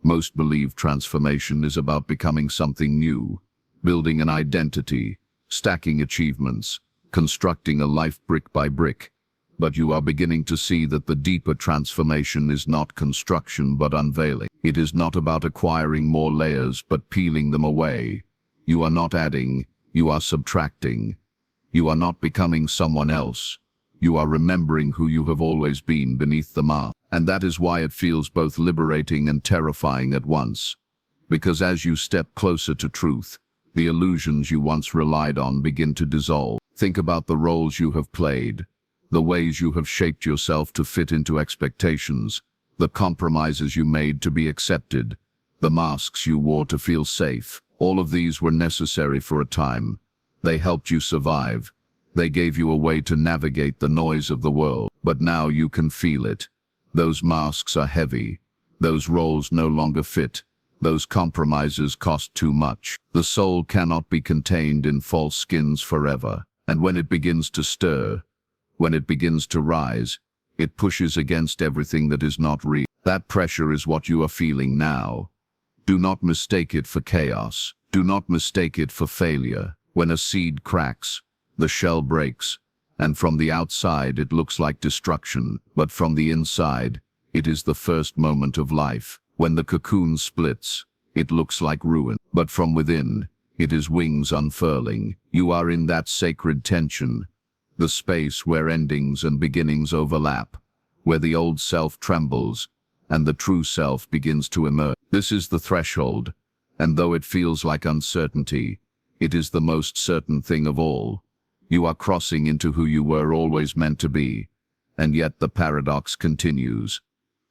Most believe transformation is about becoming something new, building an identity, stacking achievements, constructing a life brick by brick. But you are beginning to see that the deeper transformation is not construction but unveiling. It is not about acquiring more layers but peeling them away. You are not adding, you are subtracting. You are not becoming someone else. You are remembering who you have always been beneath the mask. And that is why it feels both liberating and terrifying at once. Because as you step closer to truth, the illusions you once relied on begin to dissolve. Think about the roles you have played, the ways you have shaped yourself to fit into expectations, the compromises you made to be accepted, the masks you wore to feel safe. All of these were necessary for a time. They helped you survive. They gave you a way to navigate the noise of the world. But now you can feel it. Those masks are heavy. Those roles no longer fit. Those compromises cost too much. The soul cannot be contained in false skins forever. And when it begins to stir, when it begins to rise, it pushes against everything that is not real. That pressure is what you are feeling now. Do not mistake it for chaos. Do not mistake it for failure. When a seed cracks, the shell breaks, and from the outside it looks like destruction, but from the inside, it is the first moment of life. When the cocoon splits, it looks like ruin, but from within, it is wings unfurling. You are in that sacred tension, the space where endings and beginnings overlap, where the old self trembles, and the true self begins to emerge. This is the threshold, and though it feels like uncertainty, it is the most certain thing of all. You are crossing into who you were always meant to be, and yet the paradox continues.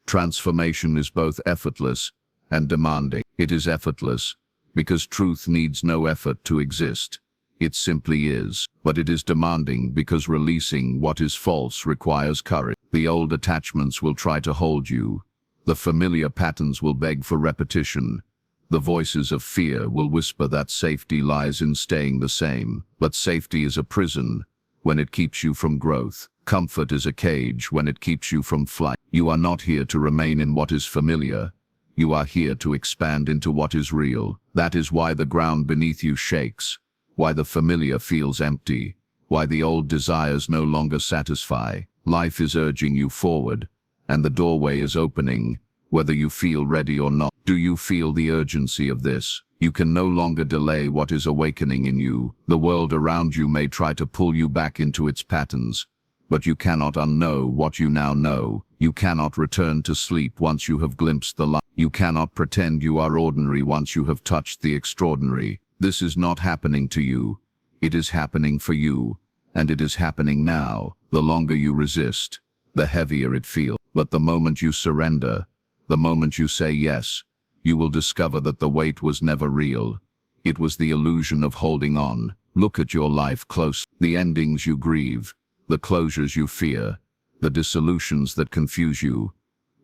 Transformation is both effortless and demanding. It is effortless because truth needs no effort to exist. It simply is. But it is demanding because releasing what is false requires courage. The old attachments will try to hold you. The familiar patterns will beg for repetition. The voices of fear will whisper that safety lies in staying the same. But safety is a prison when it keeps you from growth. Comfort is a cage when it keeps you from flight. You are not here to remain in what is familiar. You are here to expand into what is real. That is why the ground beneath you shakes, why the familiar feels empty, why the old desires no longer satisfy. Life is urging you forward, and the doorway is opening, whether you feel ready or not. Do you feel the urgency of this? You can no longer delay what is awakening in you. The world around you may try to pull you back into its patterns, but you cannot unknow what you now know. You cannot return to sleep once you have glimpsed the light. You cannot pretend you are ordinary once you have touched the extraordinary. This is not happening to you. It is happening for you, and it is happening now. The longer you resist, the heavier it feels. But the moment you surrender, the moment you say yes, you will discover that the weight was never real. It was the illusion of holding on. Look at your life close. The endings you grieve, the closures you fear, the dissolutions that confuse you.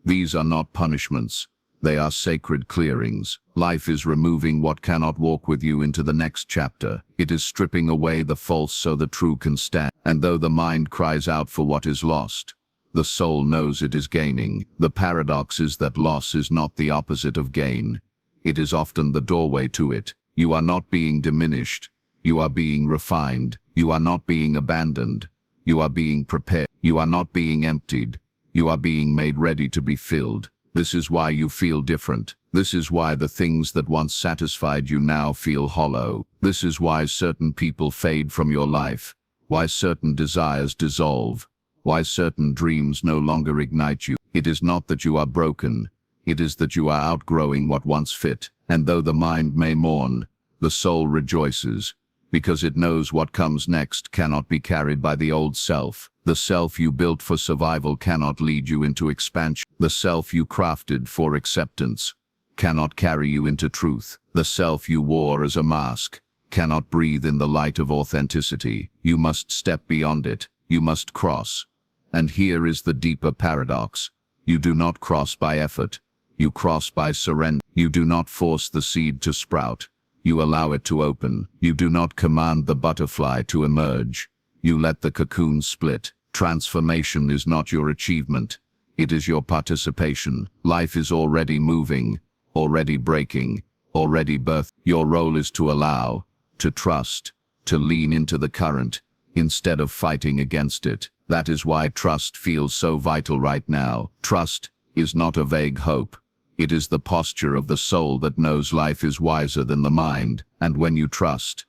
These are not punishments. They are sacred clearings. Life is removing what cannot walk with you into the next chapter. It is stripping away the false so the true can stand. And though the mind cries out for what is lost, the soul knows it is gaining. The paradox is that loss is not the opposite of gain. It is often the doorway to it. You are not being diminished. You are being refined. You are not being abandoned. You are being prepared. You are not being emptied. You are being made ready to be filled. This is why you feel different. This is why the things that once satisfied you now feel hollow. This is why certain people fade from your life. Why certain desires dissolve. Why certain dreams no longer ignite you. It is not that you are broken. It is that you are outgrowing what once fit. And though the mind may mourn, the soul rejoices, because it knows what comes next cannot be carried by the old self. The self you built for survival cannot lead you into expansion. The self you crafted for acceptance cannot carry you into truth. The self you wore as a mask cannot breathe in the light of authenticity. You must step beyond it. You must cross. And here is the deeper paradox. You do not cross by effort. You cross by surrender. You do not force the seed to sprout. You allow it to open. You do not command the butterfly to emerge. You let the cocoon split. Transformation is not your achievement. It is your participation. Life is already moving, already breaking, already birth. Your role is to allow, to trust, to lean into the current, instead of fighting against it. That is why trust feels so vital right now. Trust is not a vague hope. It is the posture of the soul that knows life is wiser than the mind. And when you trust,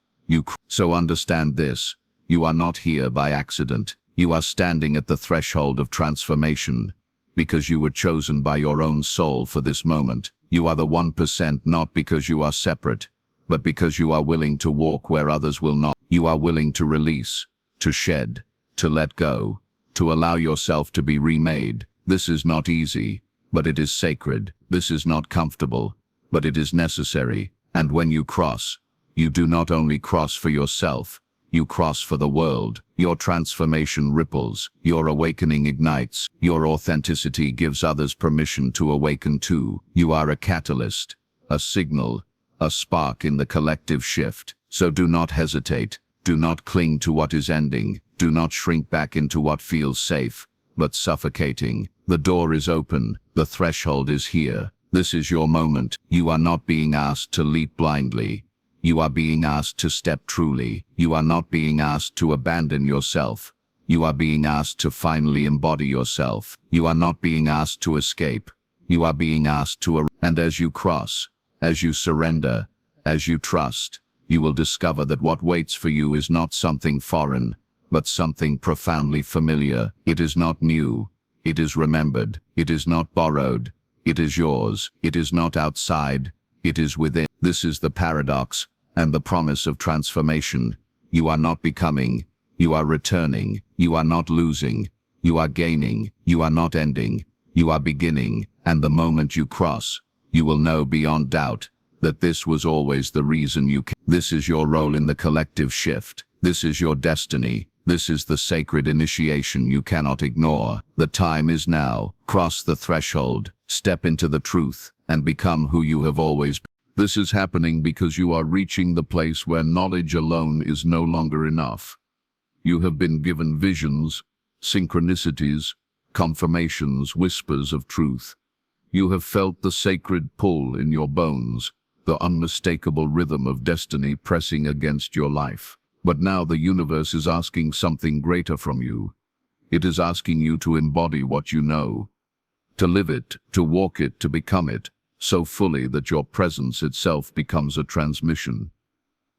so understand this. You are not here by accident. You are standing at the threshold of transformation, because you were chosen by your own soul for this moment. You are the 1% not because you are separate, but because you are willing to walk where others will not. You are willing to release, to shed, to let go, to allow yourself to be remade. This is not easy, but it is sacred. This is not comfortable, but it is necessary. And when you cross, you do not only cross for yourself, you cross for the world. Your transformation ripples, your awakening ignites, your authenticity gives others permission to awaken too. You are a catalyst, a signal, a spark in the collective shift. So do not hesitate. Do not cling to what is ending. Do not shrink back into what feels safe, but suffocating. The door is open. The threshold is here. This is your moment. You are not being asked to leap blindly. You are being asked to step truly. You are not being asked to abandon yourself. You are being asked to finally embody yourself. You are not being asked to escape. You are being asked to and as you cross, as you surrender, as you trust, you will discover that what waits for you is not something foreign, but something profoundly familiar. It is not new. It is remembered. It is not borrowed. It is yours. It is not outside. It is within. This is the paradox and the promise of transformation. You are not becoming. You are returning. You are not losing. You are gaining. You are not ending. You are beginning. And the moment you cross, you will know beyond doubt that this was always the reason you came. This is your role in the collective shift. This is your destiny. This is the sacred initiation you cannot ignore. The time is now. Cross the threshold, step into the truth, and become who you have always been. This is happening because you are reaching the place where knowledge alone is no longer enough. You have been given visions, synchronicities, confirmations, whispers of truth. You have felt the sacred pull in your bones, the unmistakable rhythm of destiny pressing against your life. But now the universe is asking something greater from you. It is asking you to embody what you know, to live it, to walk it, to become it. so fully that your presence itself becomes a transmission.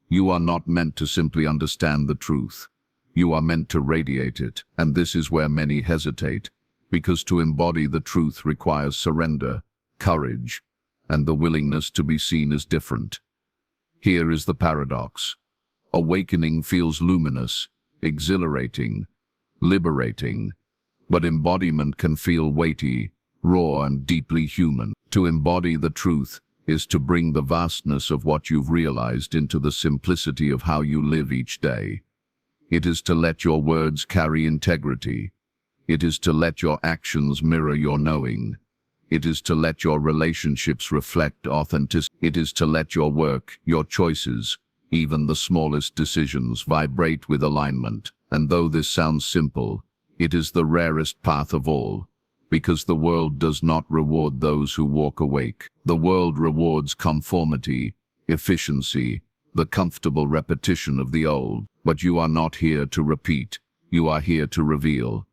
You are not meant to simply understand the truth. You are meant to radiate it, and this is where many hesitate, because to embody the truth requires surrender, courage, and the willingness to be seen as different. Here is the paradox. Awakening feels luminous, exhilarating, liberating, but embodiment can feel weighty, raw, and deeply human. To embody the truth is to bring the vastness of what you've realized into the simplicity of how you live each day. It is to let your words carry integrity. It is to let your actions mirror your knowing. It is to let your relationships reflect authenticity. It is to let your work, your choices, even the smallest decisions vibrate with alignment. And though this sounds simple, it is the rarest path of all, because the world does not reward those who walk awake. The world rewards conformity, efficiency, the comfortable repetition of the old. But you are not here to repeat, you are here to reveal.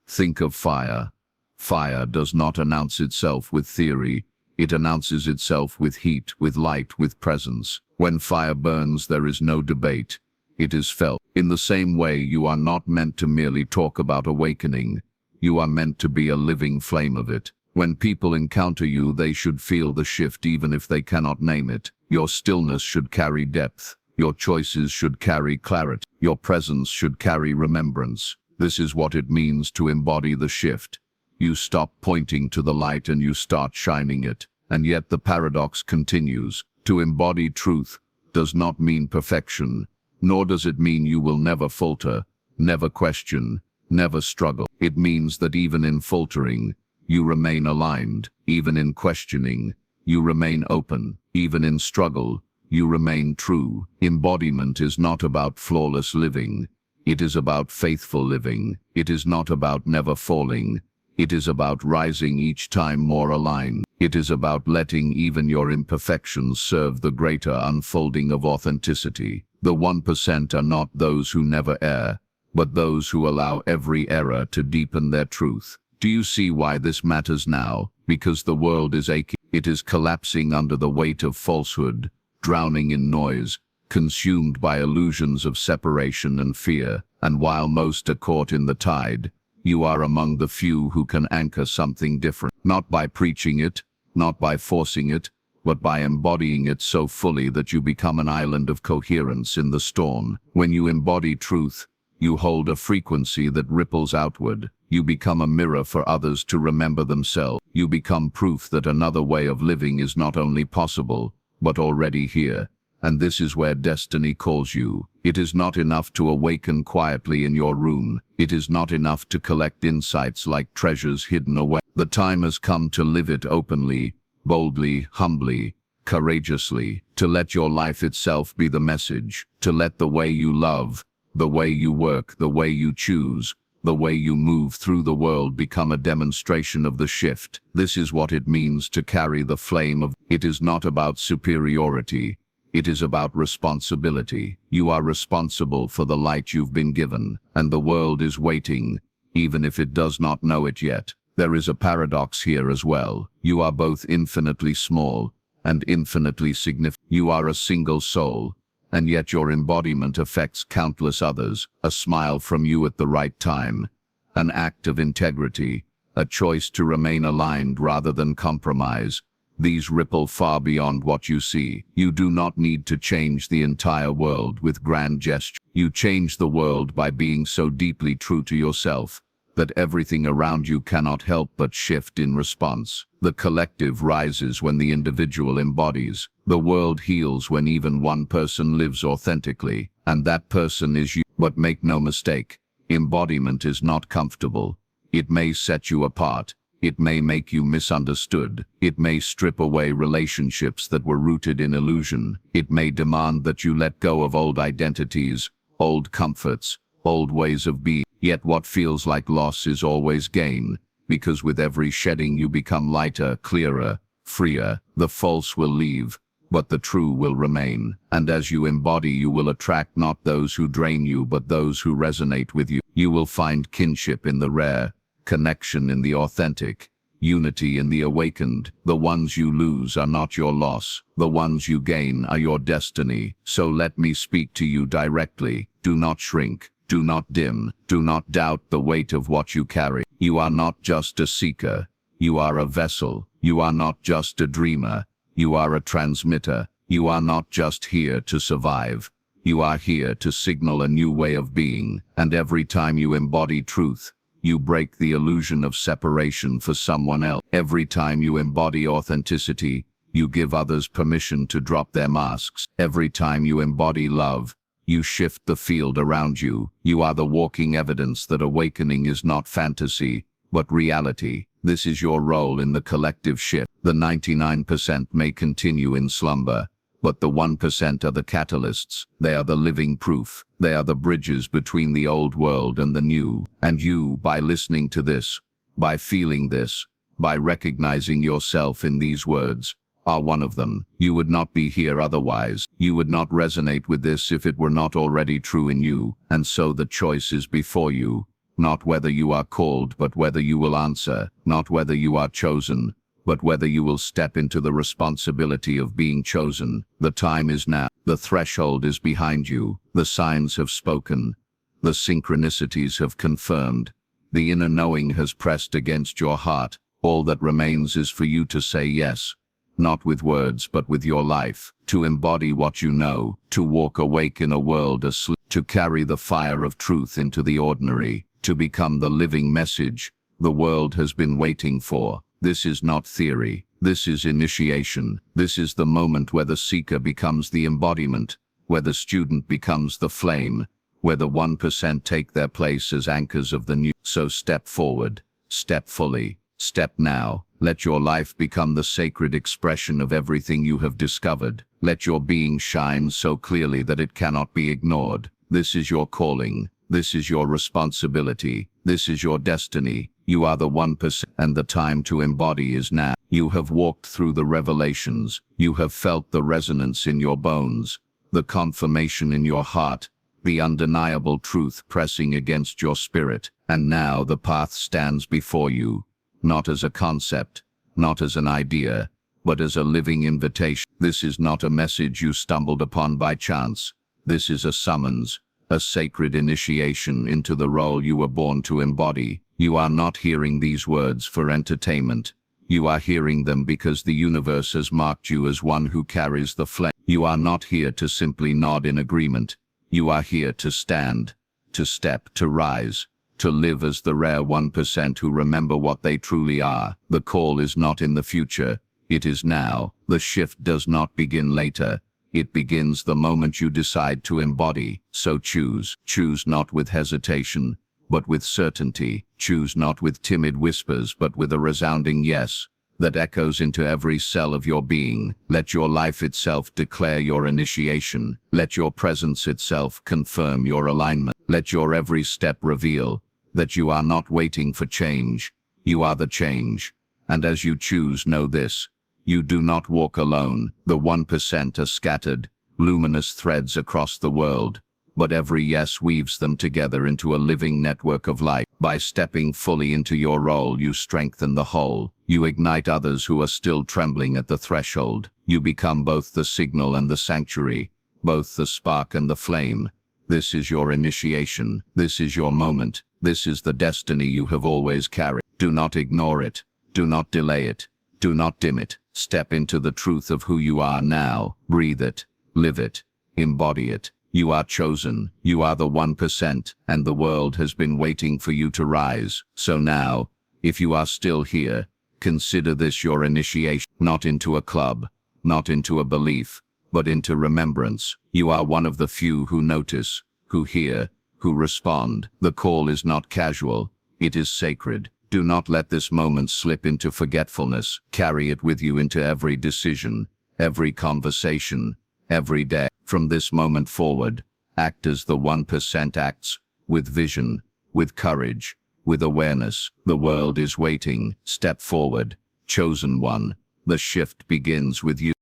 Think of fire. Fire does not announce itself with theory, it announces itself with heat, with light, with presence. When fire burns, there is no debate, it is felt. In the same way, you are not meant to merely talk about awakening, you are meant to be a living flame of it. When people encounter you, they should feel the shift even if they cannot name it. Your stillness should carry depth. Your choices should carry clarity. Your presence should carry remembrance. This is what it means to embody the shift. You stop pointing to the light and you start shining it. And yet the paradox continues. To embody truth does not mean perfection, nor does it mean you will never falter, never question, never struggle. It means that even in faltering, you remain aligned. Even in questioning, you remain open. Even in struggle, you remain true. Embodiment is not about flawless living. It is about faithful living. It is not about never falling. It is about rising each time more aligned. It is about letting even your imperfections serve the greater unfolding of authenticity. The 1% are not those who never err, but those who allow every error to deepen their truth. Do you see why this matters now? Because the world is aching. It is collapsing under the weight of falsehood, drowning in noise, consumed by illusions of separation and fear. And while most are caught in the tide, you are among the few who can anchor something different. Not by preaching it, not by forcing it, but by embodying it so fully that you become an island of coherence in the storm. When you embody truth, you hold a frequency that ripples outward. You become a mirror for others to remember themselves. You become proof that another way of living is not only possible, but already here. And this is where destiny calls you. It is not enough to awaken quietly in your room. It is not enough to collect insights like treasures hidden away. The time has come to live it openly, boldly, humbly, courageously, to let your life itself be the message, to let the way you love, the way you work, the way you choose, the way you move through the world become a demonstration of the shift. This is what it means to carry the flame of. It is not about superiority. It is about responsibility. You are responsible for the light you've been given, and the world is waiting, even if it does not know it yet. There is a paradox here as well. You are both infinitely small and infinitely significant. You are a single soul, and yet your embodiment affects countless others. A smile from you at the right time, an act of integrity, a choice to remain aligned rather than compromise. These ripple far beyond what you see. You do not need to change the entire world with grand gestures. You change the world by being so deeply true to yourself that everything around you cannot help but shift in response. The collective rises when the individual embodies. The world heals when even one person lives authentically, and that person is you. But make no mistake, embodiment is not comfortable. It may set you apart. It may make you misunderstood. It may strip away relationships that were rooted in illusion. It may demand that you let go of old identities, old comforts, old ways of being. Yet what feels like loss is always gain, because with every shedding you become lighter, clearer, freer. The false will leave, but the true will remain. And as you embody, you will attract not those who drain you, but those who resonate with you. You will find kinship in the rare, connection in the authentic. unity in the awakened. The ones you lose are not your loss. The ones you gain are your destiny. So let me speak to you directly. Do not shrink. Do not dim. Do not doubt the weight of what you carry. You are not just a seeker. You are a vessel. You are not just a dreamer. You are a transmitter. You are not just here to survive. You are here to signal a new way of being. And every time you embody truth, you break the illusion of separation for someone else. Every time you embody authenticity, you give others permission to drop their masks. Every time you embody love, you shift the field around you. You are the walking evidence that awakening is not fantasy, but reality. This is your role in the collective shift. The 99% may continue in slumber, but the 1% are the catalysts. They are the living proof. They are the bridges between the old world and the new. And you, by listening to this, by feeling this, by recognizing yourself in these words, are one of them. You would not be here otherwise. You would not resonate with this if it were not already true in you. And so the choice is before you. Not whether you are called, but whether you will answer. Not whether you are chosen, but whether you will step into the responsibility of being chosen. The time is now. The threshold is behind you. The signs have spoken. The synchronicities have confirmed. The inner knowing has pressed against your heart. All that remains is for you to say yes. Not with words, but with your life. To embody what you know. To walk awake in a world asleep. To carry the fire of truth into the ordinary. To become the living message the world has been waiting for. This is not theory. This is initiation. This is the moment where the seeker becomes the embodiment, where the student becomes the flame, where the 1% take their place as anchors of the new. So step forward, step fully, step now. Let your life become the sacred expression of everything you have discovered. Let your being shine so clearly that it cannot be ignored. This is your calling. This is your responsibility. This is your destiny. You are the 1%, and the time to embody is now. You have walked through the revelations. You have felt the resonance in your bones, the confirmation in your heart, the undeniable truth pressing against your spirit. And now the path stands before you, not as a concept, not as an idea, but as a living invitation. This is not a message you stumbled upon by chance. This is a summons, a sacred initiation into the role you were born to embody. You are not hearing these words for entertainment. You are hearing them because the universe has marked you as one who carries the flame. You are not here to simply nod in agreement. You are here to stand, to step, to rise, to live as the rare 1% who remember what they truly are. The call is not in the future. It is now. The shift does not begin later. It begins the moment you decide to embody. So choose. Choose not with hesitation, but with certainty. Choose not with timid whispers, but with a resounding yes that echoes into every cell of your being. Let your life itself declare your initiation. Let your presence itself confirm your alignment. Let your every step reveal that you are not waiting for change. You are the change. And as you choose, know this: you do not walk alone. The 1% are scattered, luminous threads across the world, but every yes weaves them together into a living network of light. By stepping fully into your role, you strengthen the whole. You ignite others who are still trembling at the threshold. You become both the signal and the sanctuary, both the spark and the flame. This is your initiation. This is your moment. This is the destiny you have always carried. Do not ignore it. Do not delay it. Do not dim it. Step into the truth of who you are now. Breathe it. Live it. Embody it. You are chosen. You are the 1%, and the world has been waiting for you to rise. So now, if you are still here, consider this your initiation, not into a club, not into a belief, but into remembrance. You are one of the few who notice, who hear, who respond. The call is not casual. It is sacred. Do not let this moment slip into forgetfulness. Carry it with you into every decision, every conversation, every day. From this moment forward, act as the 1% acts, with vision, with courage, with awareness. The world is waiting. Step forward, chosen one. The shift begins with you.